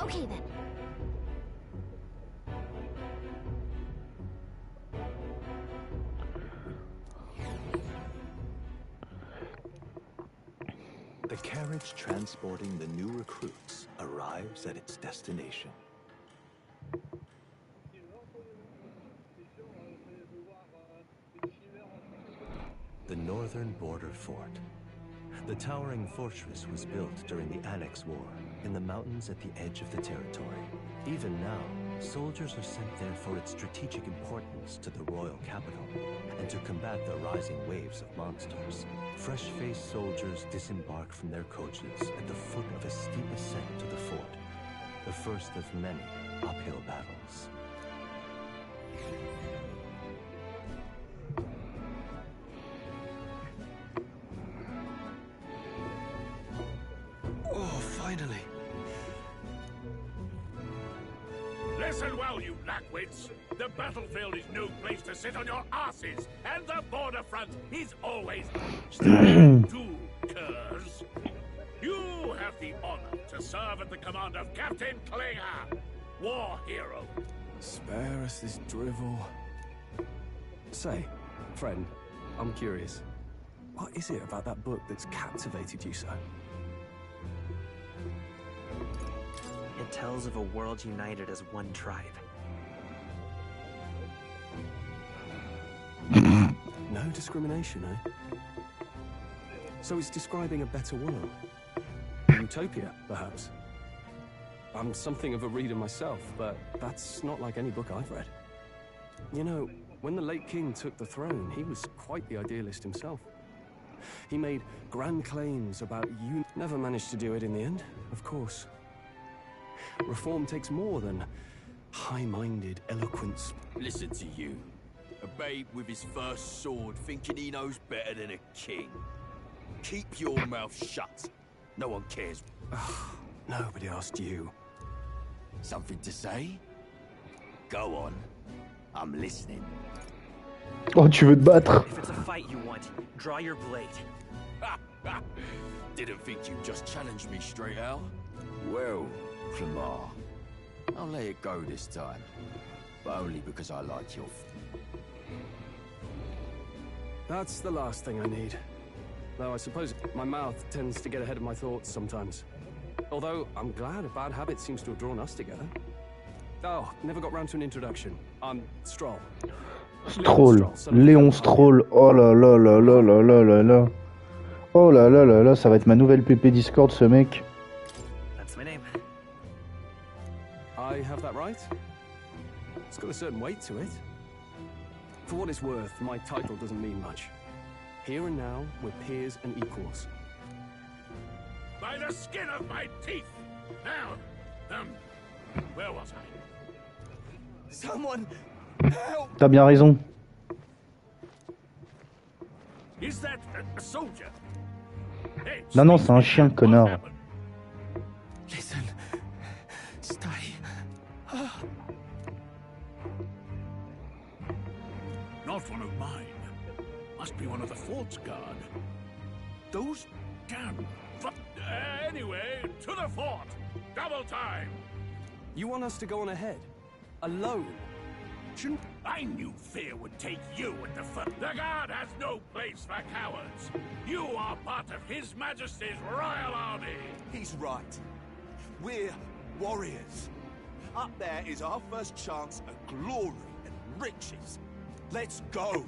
Okay then. The carriage transporting the new recruits arrives at its destination. northern border fort. The towering fortress was built during the Annex War in the mountains at the edge of the territory. Even now, soldiers are sent there for its strategic importance to the royal capital and to combat the rising waves of monsters. Fresh-faced soldiers disembark from their coaches at the foot of a steep ascent to the fort, the first of many uphill battles. Oh, finally. Listen well, you lackwits. The battlefield is no place to sit on your asses, and the border front is always two curs. You have the honor to serve at the command of Captain Klinger, war hero. Spare us this drivel. Say, friend, I'm curious. What is it about that book that's captivated you so? It tells of a world united as one tribe. No discrimination, eh? So it's describing a better world. A utopia, perhaps. I'm something of a reader myself, but that's not like any book I've read. You know, when the late king took the throne, he was quite the idealist himself. He made grand claims about you. Never managed to do it in the end, of course. Reform takes more than high-minded eloquence. Listen to you. A babe with his first sword thinking he knows better than a king. Keep your mouth shut. No one cares. Nobody asked you. Something to say? Go on. I'm listening. Oh, tu veux te battre? If it's a fight you want, draw your blade. Didn't think you'd just challenge me straight out. Well, Clamar, I'll let it go this time. But only because I like your... That's the last thing I need. Though I suppose my mouth tends to get ahead of my thoughts sometimes. Although, I'm glad a bad habit seems to have drawn us together. Oh, never got round to an introduction. I'm Stroll. Stroll. Léon Stroll. Oh là là là là là là là là. Oh là là là là, ça va être ma nouvelle PP Discord, ce mec. That's my name. I have that right? It's got a certain weight to it. For what it's worth, my title doesn't mean much. Here and now, we're peers and equals. By the skin of my teeth! Now, where was I? Someone help! T'as bien raison. Is that a soldier? Hey, Non, non, c'est un chien, connard. Listen. Stay. Not one of mine. Must be one of the fort's guard. Those damn... anyway, to the fort! Double time! You want us to go on ahead? Alone? Shouldn't... I knew fear would take you at the first. The guard has no place for cowards. You are part of His Majesty's Royal Army. He's right. We're warriors. Up there is our first chance at glory and riches. Let's go!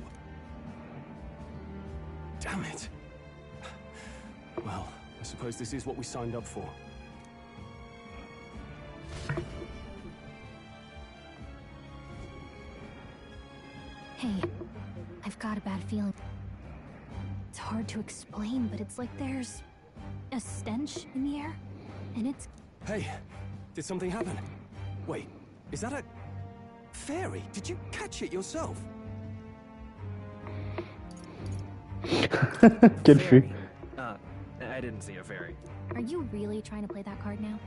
Damn it. Well, I suppose this is what we signed up for. Hey, I've got a bad feeling. It's hard to explain, but it's like there's a stench in the air, and it's... Hey, did something happen? Wait, is that a... fairy? Did you catch it yourself? Quel feu. I didn't see a fairy. Are you really trying to play that card now?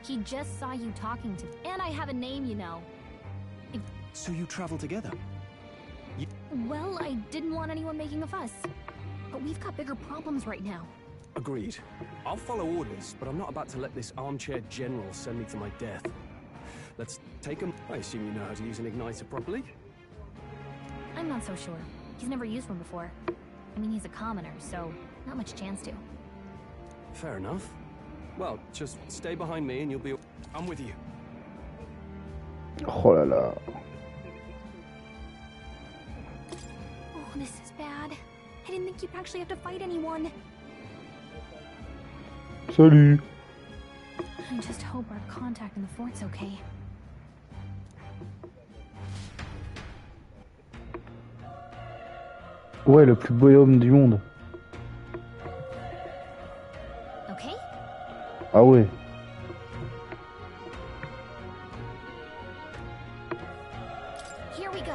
He just saw you talking to... And I have a name, you know. So you travel together? Well, I didn't want anyone making a fuss. But we've got bigger problems right now. Agreed. I'll follow orders, but I'm not about to let this armchair general send me to my death. Let's take him. I assume you know how to use an igniter properly? I'm not so sure. He's never used one before. I mean, he's a commoner, so not much chance to. Fair enough. Well, just stay behind me and you'll be... I'm with you. Oh là là. Oh, this is bad. I didn't think you'd actually have to fight anyone. Salut. I just hope our contact in the fort's okay. Ouais, le plus beau homme du monde. Okay? Ah ouais. Here we go.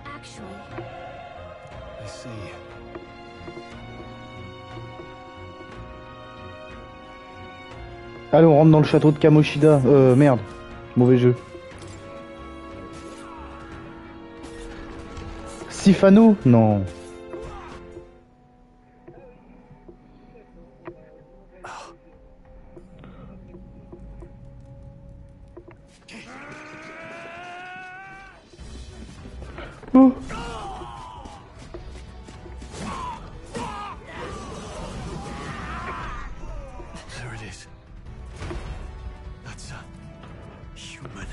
Actually, I see. Allez, on rentre dans le château de Kamoshida. Merde. Mauvais jeu. Sifano? Non. Oh. There it is. That's a human.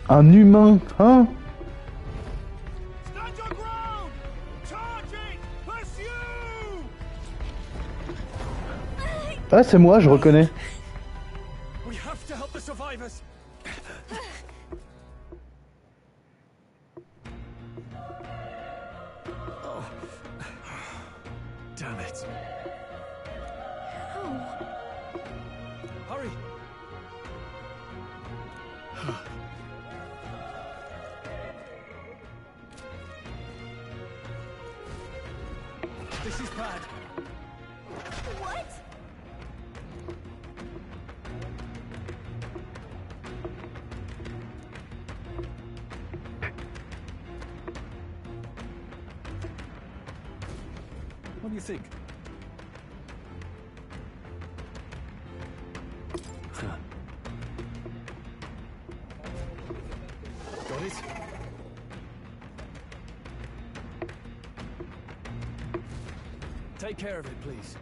Un humain, hein? Stand your ground! Charging! Pursue! Ah, c'est moi, je reconnais. We have to help the survivors. Oh. Damn it. Hurry. This is bad. what? What do you think? Got it? Take care of it, please.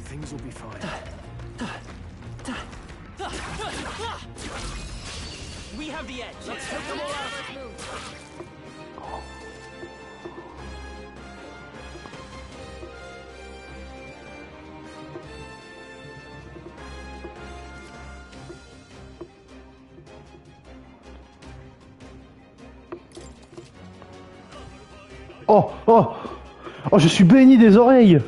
Things will be fine. We have the edge. Let's take them all out. Oh, oh, oh, je suis béni des oreilles.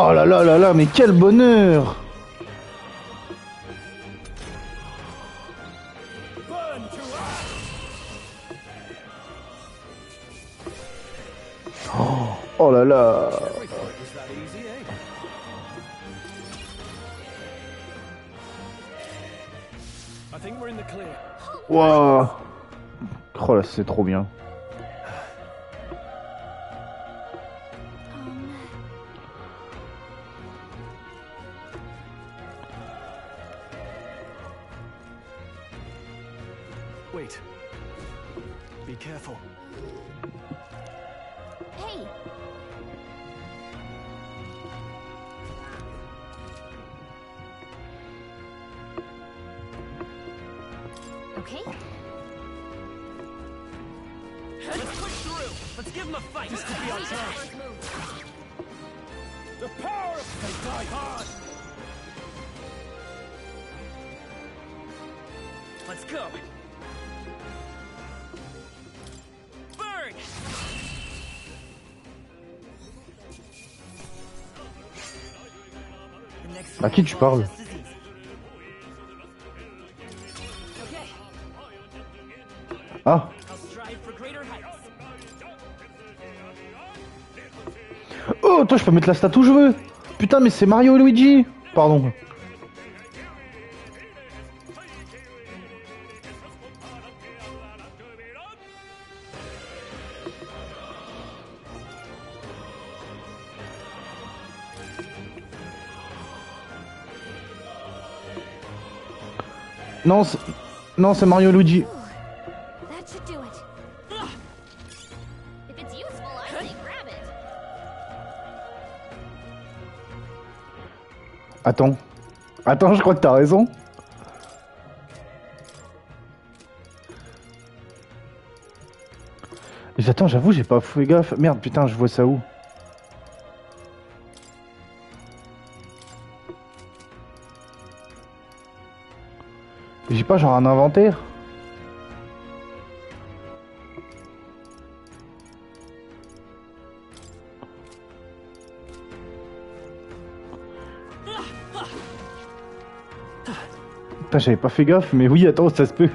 Oh là là là là, mais quel bonheur! Oh là là! I think we're in the clear. Waouh! Oh là, c'est trop bien. Wait. Be careful. Hey! Okay? Let's push through. Let's give him a fight. This could be our chance. The power of They die hard. Let's go. Burn! À qui tu parles? Oh, toi, je peux mettre la stat où je veux. Putain, mais c'est Mario et Luigi. Pardon. Non, non, c'est Mario et Luigi. Attends. Attends, je crois que t'as raison. Attends, j'avoue, j'ai pas fait gaffe. Merde, putain, je vois ça où? J'ai pas genre un inventaire? Putain, j'avais pas fait gaffe, mais oui, attends, ça se peut.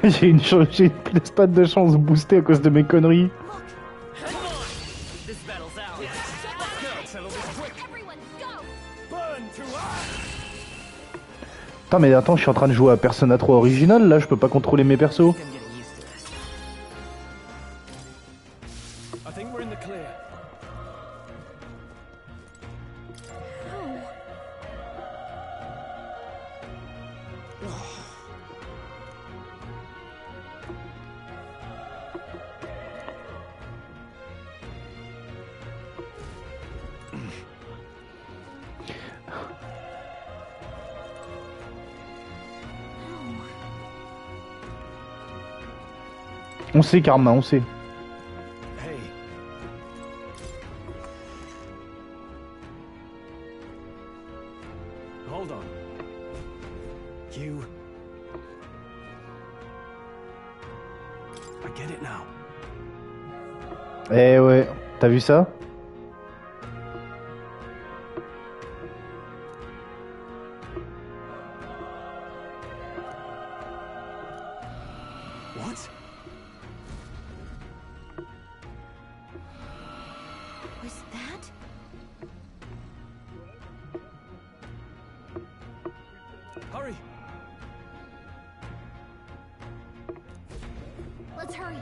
J'ai une stat de chance boostée à cause de mes conneries. Putain, mais attends, je suis en train de jouer à Persona 3 original, là, je peux pas contrôler mes persos. On sait, Karma, on sait. Hold on. You... I get it now. Eh ouais, t'as vu ça? What? Was that? Hurry! Let's hurry.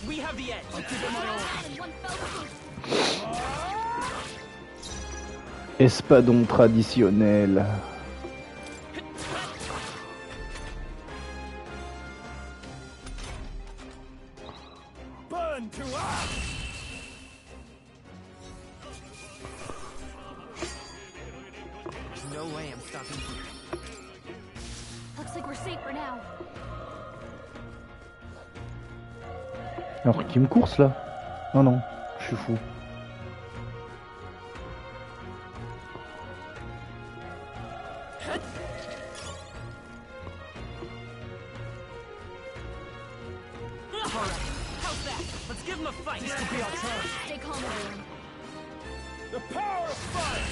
We have the edge. In one fell swoop. Espadon traditionnel. Burn to ash! No way I'm stopping here. Looks like we're safe for now. Alors, qui me course là? Non, non, je suis fou. How's that? Let's give him a fight. This could be our turn. Stay calm, everyone. The power of fire!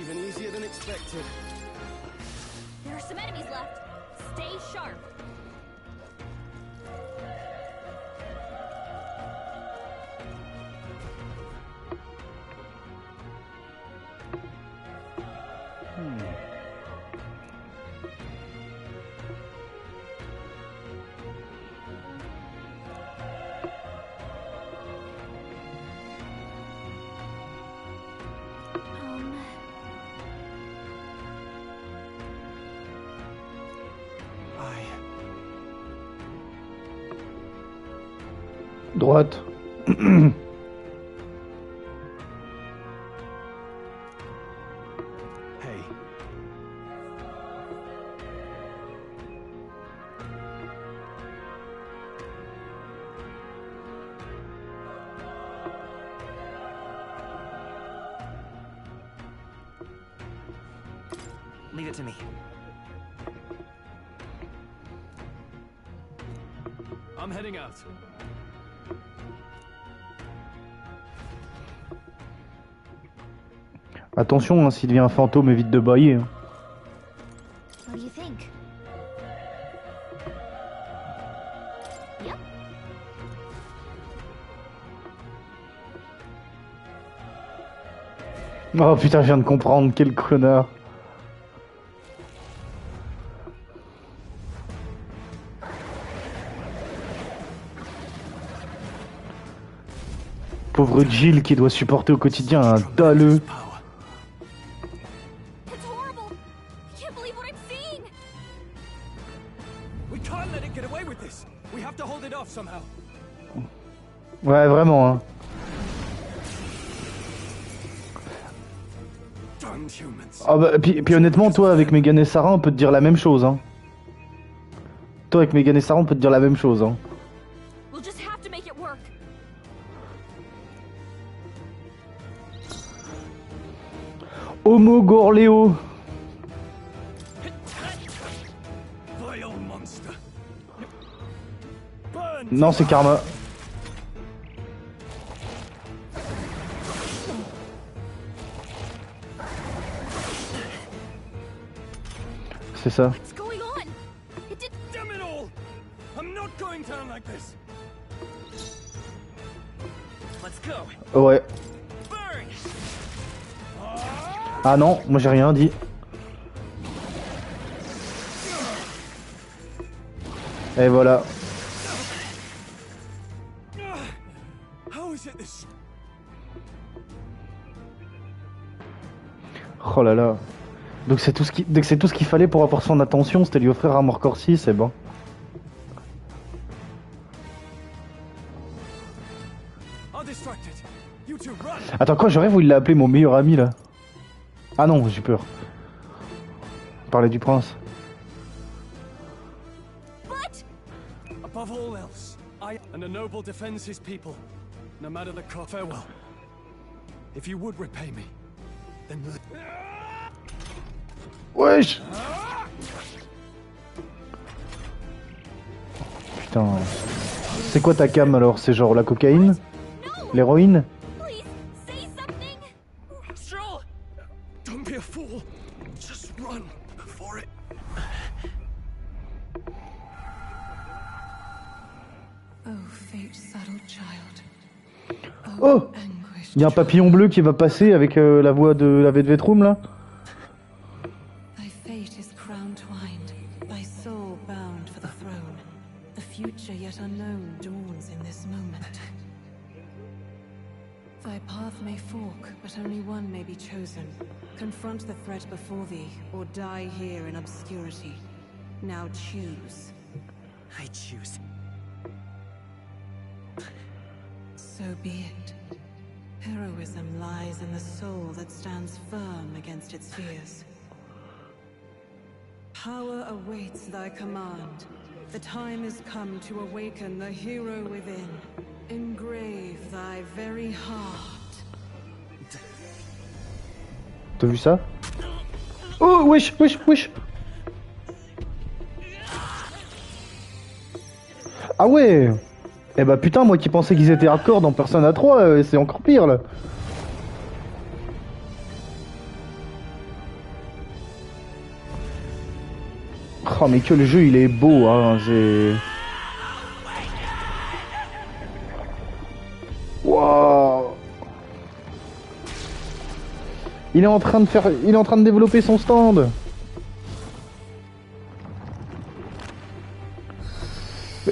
Even easier than expected. There are some enemies left. Stay sharp. Droite. Hey. Leave it to me. I'm heading out. Attention, hein, s'il devient un fantôme, évite de bailler. Hein. Oh putain, je viens de comprendre, quel connard. Pauvre Jill qui doit supporter au quotidien un dalleux. Ouais, vraiment, hein. Ah bah, puis honnêtement, toi avec Megan et Sarah, on peut te dire la même chose, hein. Toi avec Megan et Sarah, on peut te dire la même chose, hein. Homo Gorléo. Non, c'est Karma. C'est ça. Ouais. Ah non, moi j'ai rien dit. Et voilà. Oh là là. Donc c'est tout ce qu'il fallait pour avoir son attention, c'était lui offrir Armor Core 6, c'est bon. Attends, quoi, je rêve où il l'a appelé mon meilleur ami là. Ah non, j'ai peur. Parler du prince. Above all else, I and a noble defends his people, no matter the cost. Farewell. If you would repay me, then. Wesh. Putain. C'est quoi ta cam alors? C'est genre la cocaïne? L'héroïne? Don't be a fool. Just run for it. Oh, fate-saddled child. Oh! Il y a un papillon bleu qui va passer avec la voix de la Vedvetroom là. Thy fate is crown-twined, thy soul bound for the throne. The future yet unknown dawns in this moment. Thy path may fork, but only one may be chosen. Confront the threat before thee, or die here in obscurity. Now choose. I choose. So be it. Heroism lies in the soul that stands firm against its fears. Power awaits thy command. The time is come to awaken the hero within. Engrave thy very heart. T'as vu ça? Oh, wesh, wesh, wesh. Ah ouais. Eh bah putain, moi qui pensais qu'ils étaient hardcore dans Persona 3, c'est encore pire là. Oh mais que le jeu il est beau, hein, c'est... Waouh. Il est en train de développer son stand.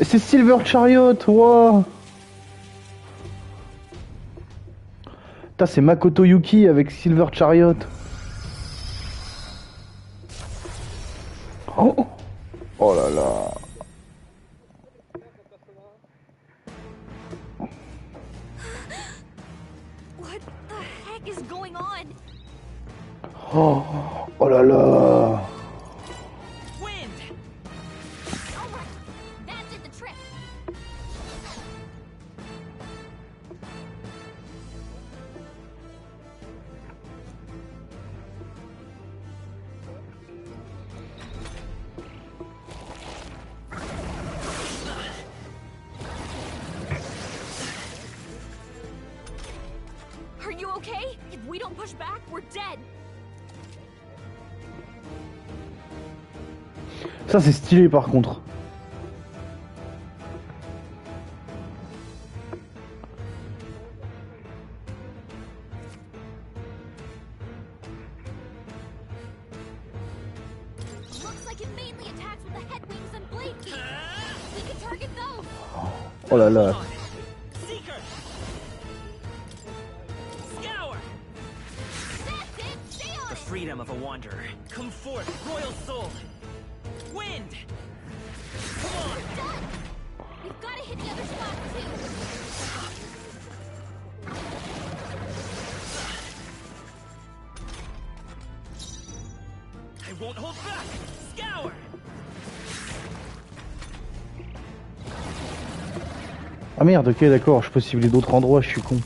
C'est Silver Chariot, wow. Putain, c'est Makoto Yuki avec Silver Chariot. Oh, oh là là. What the heck is going on? Oh, oh là là. Are you okay? If we don't push back, we're dead. Ça c'est stylé par contre. Looks like it mainly attacks with the head wings and blade feet. We can target those. Oh là là. Seeker. Scour. That's it. Stay on The freedom of a wanderer. Come forth, royal soul. Wind. Come on. Done. We've got to hit the other spot too. I won't hold back. Scour. Ah merde, ok, d'accord, je peux cibler d'autres endroits, je suis con.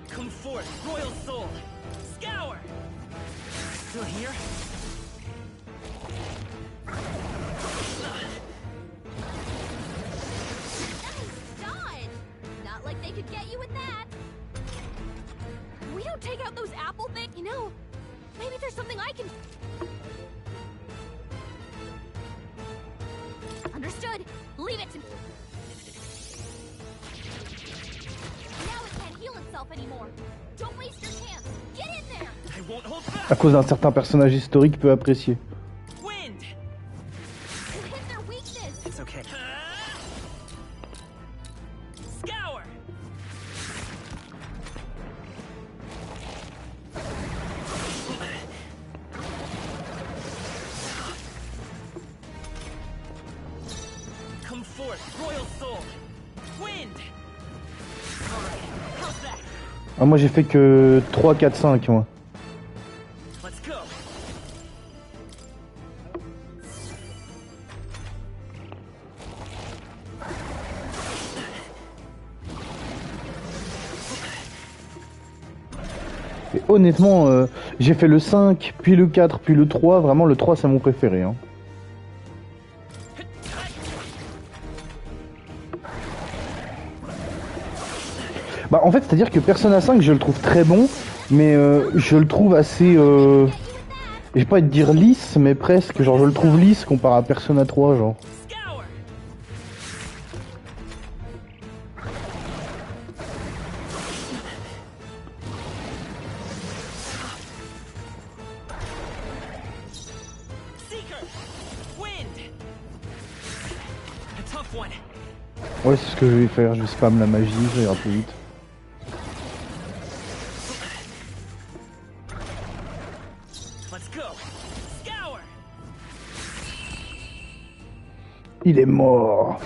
Come forth, royal soul. Scour. Still here? Not like they could get you with that. We don't take out those apple things. You know, maybe there's something I can. Understood. Leave it to me. Now it can't heal itself anymore. Don't waste your chance. Get in there. I won't hold back. À cause d'un certain personnage historique peu apprécié. Wind. You hit their weakness. It's okay. Scour. Come forth, royal soul. Wind. Alright, how's that? Ah, moi j'ai fait que 3, 4, 5 moi. Let's go. Et honnêtement, j'ai fait le 5, puis le 4, puis le 3. Vraiment, le 3 c'est mon préféré. Hein. Bah, en fait, c'est-à-dire que Persona 5, je le trouve très bon, mais je le trouve assez. Je vais pas te dire lisse, mais presque. Genre, je le trouve lisse comparé à Persona 3, genre. Ouais, c'est ce que je vais faire. Je vais spam la magie, ça ira plus vite. Il est mort.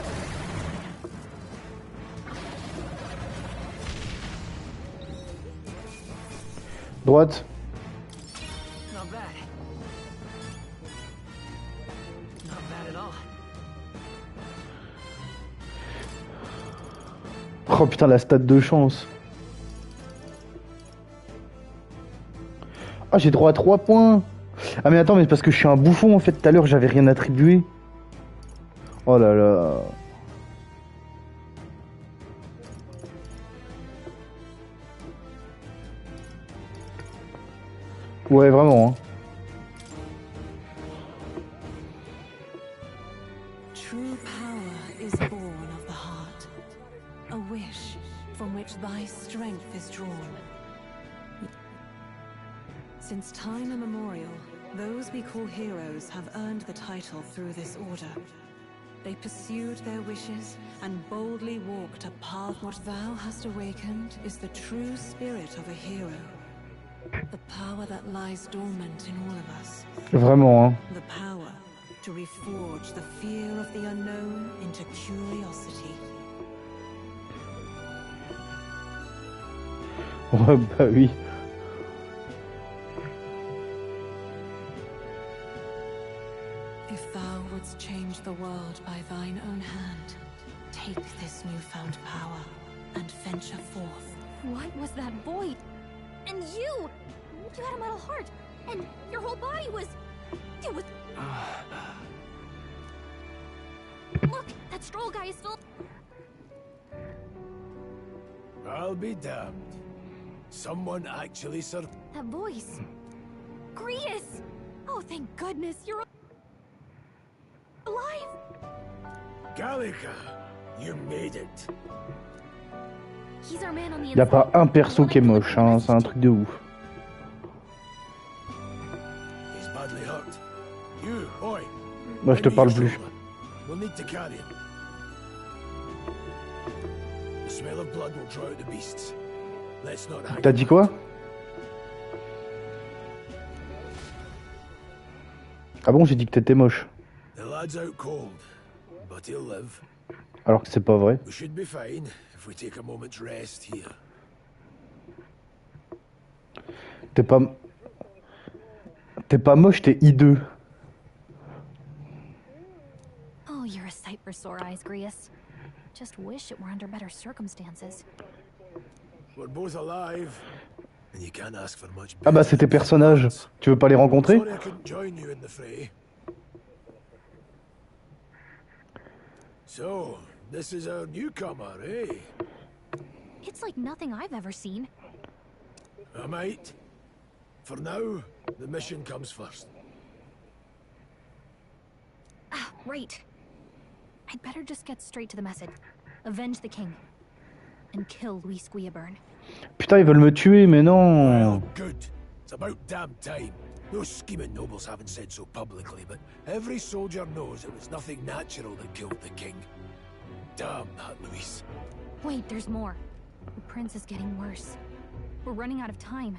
Droite. Oh putain, la stat de chance. Ah, j'ai droit à 3 points. Ah mais attends, mais c'est parce que je suis un bouffon en fait. Tout à l'heure, j'avais rien attribué. Oh là là. Ouais, vraiment. Hein. True power is born of the heart. A wish from which thy strength is drawn. Since time immemorial, those we call heroes have earned the title through this order. They pursued their wishes and boldly walked a path. What thou hast awakened is the true spirit of a hero. The power that lies dormant in all of us. Vraiment, hein. The power to reforge the fear of the unknown into curiosity. Ouais, bah oui. If thou wouldst change the world by thine own hand, take this newfound power and venture forth. What was that void? And you! You had a metal heart. And your whole body was... It was... Look, that stroll guy is still... I'll be damned. Someone actually That voice. Grius! Oh, thank goodness, you're alive! Gallica, you made it. He's our man on the Y a inside. pas un perso qui est moche, hein, c'est un truc de ouf. He's badly hurt. You, boy. Moi je te parle plus. We'll need to carry him. The smell of blood will draw out the beasts. Let's not hang. T'as dit quoi? Ah bon, j'ai dit que t'étais moche. The lad's out cold, but he'll live. Alors que c'est pas vrai. We should be fine if we take a moment's rest here. T'es pas moche, t'es hideux. Oh, you're a sight for sore eyes, Grius. Just wish it were under better circumstances. We're both alive, and you can't ask for much. Ah bah c'est tes personnages. Tu veux pas les rencontrer? Sorry I couldn't join you in the fray. So, this is our newcomer, eh? It's like nothing I've ever seen. I might. For now, the mission comes first. Ah, right. I'd better just get straight to the message. Avenge the king. And kill Luis Guillaburn. Putain, ils veulent me tuer, mais non. Well, good. It's about damn time. Those scheming nobles haven't said so publicly, but every soldier knows it was nothing natural that killed the king. Damn that Luis. Wait, there's more. The prince is getting worse. We're running out of time.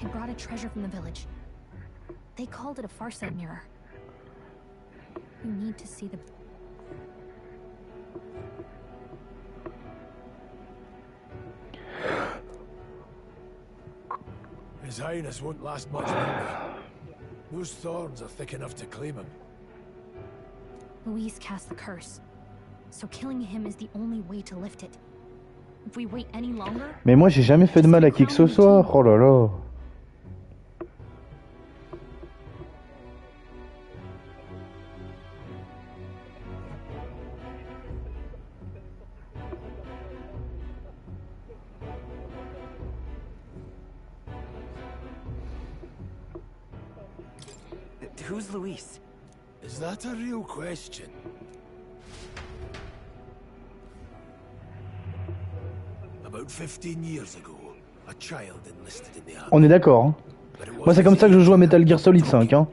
I brought a treasure from the village. They called it a farsight mirror. We need to see the... His Highness won't last much longer. Those thorns are thick enough to claim him. Luis cast the curse, so killing him is the only way to lift it. If we wait any longer... Mais moi j'ai jamais fait de mal à qui que ce soit. Oh là là. Who's Luis? Is that a real question? About 15 years ago, a child enlisted in the army. On est d'accord. Hein. Moi c'est comme ça que je joue à Metal Gear Solid 5. Hein.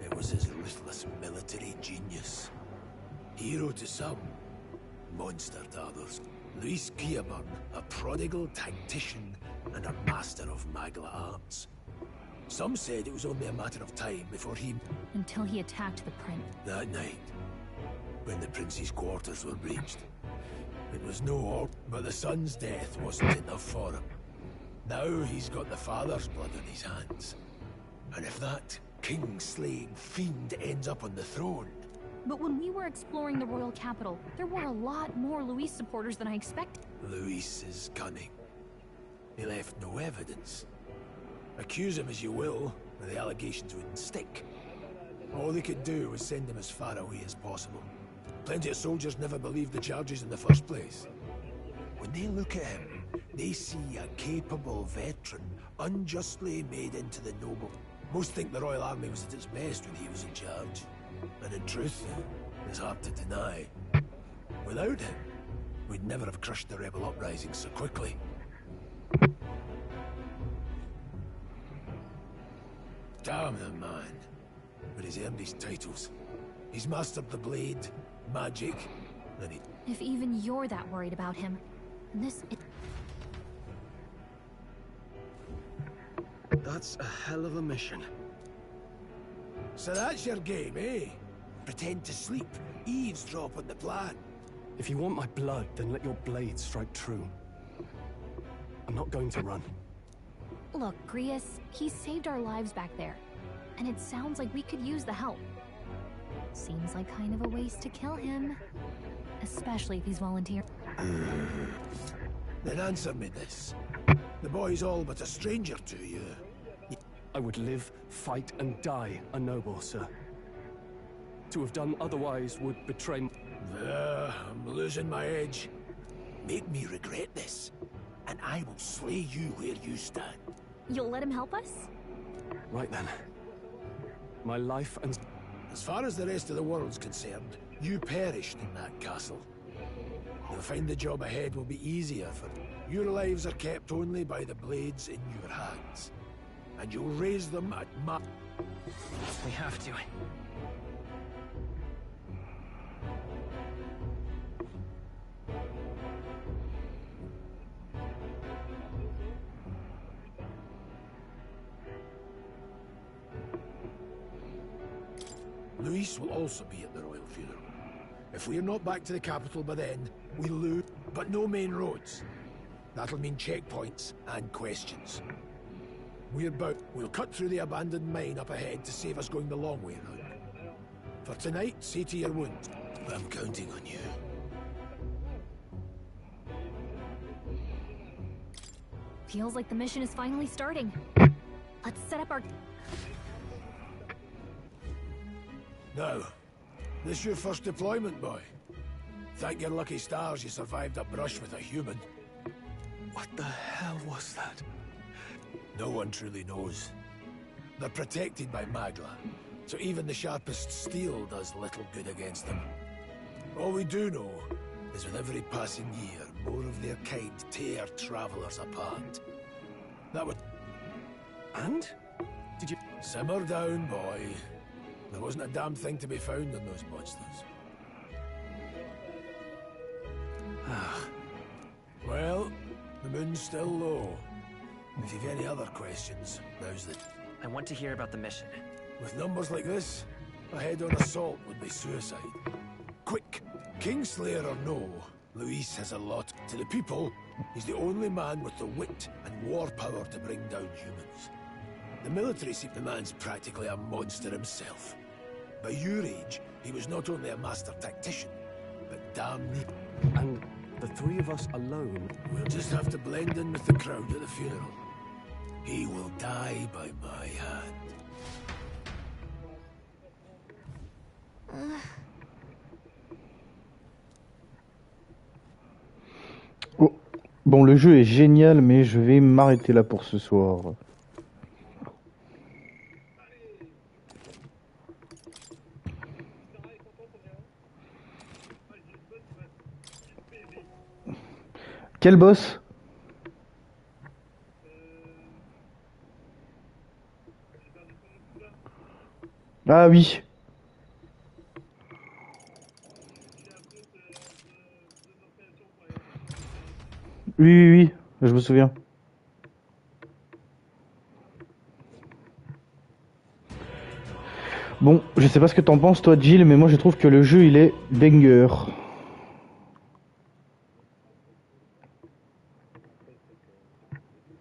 It was his ruthless military genius. Hero to some, monster to others. Luis Guillaburn, a prodigal tactician and a master of Magla arts. Some said it was only a matter of time before he... Until he attacked the prince. That night, when the prince's quarters were breached, it was no order, but the son's death wasn't enough for him. Now he's got the father's blood on his hands. And if that king-slaying fiend ends up on the throne... But when we were exploring the royal capital, there were a lot more Luis supporters than I expected. Luis is cunning. He left no evidence. Accuse him as you will, the allegations wouldn't stick. All they could do was send him as far away as possible. Plenty of soldiers never believed the charges in the first place. When they look at him, they see a capable veteran unjustly made into the noble. Most think the Royal Army was at its best when he was in charge. And in truth, it's hard to deny. Without him, we'd never have crushed the rebel uprising so quickly. Damn the man. But he's earned his titles. He's mastered the blade, magic, and he... If even you're that worried about him, this... That's a hell of a mission. So that's your game, eh? Pretend to sleep, eavesdrop on the plan. If you want my blood, then let your blade strike true. I'm not going to run. Look, Grius, he saved our lives back there. And it sounds like we could use the help. Seems like kind of a waste to kill him. Especially if he's volunteering. Then answer me this. The boy's all but a stranger to you. I would live, fight, and die a noble, sir. To have done otherwise would betray... I'm losing my edge. Make me regret this, and I will slay you where you stand. You'll let him help us? Right then. My life and... As far as the rest of the world's concerned, you perished in that castle. You'll find the job ahead will be easier for you. Your lives are kept only by the blades in your hands. And you'll raise them at my... We have to. Luis will also be at the royal funeral. If we're not back to the capital by then, we lose, but no main roads. That'll mean checkpoints and questions. We'll cut through the abandoned mine up ahead to save us going the long way round. For tonight, see to your wounds. I'm counting on you. Feels like the mission is finally starting. Let's set up our... Now, this your first deployment, boy? Thank your lucky stars you survived a brush with a human. What the hell was that? No one truly knows. They're protected by Magla, so even the sharpest steel does little good against them. All we do know is with every passing year, more of their kind tear travelers apart. That would... And? Did you... Simmer down, boy. There wasn't a damn thing to be found in those monsters. Well, the moon's still low. If you've any other questions, now's the... I want to hear about the mission. With numbers like this, a head-on assault would be suicide. Quick! Kingslayer or no, Luis has a lot. To the people, he's the only man with the wit and war power to bring down humans. The military see the man's practically a monster himself. By your age, he was not only a master tactician, but damn near... And the three of us alone... We'll just have to blend in with the crowd at the funeral. He will die by my hand. Oh. Bon, le jeu est génial, mais je vais m'arrêter là pour ce soir. Quel boss? Ah oui. Oui, je me souviens. Bon, je sais pas ce que t'en penses toi, Jill, mais moi je trouve que le jeu il est banger.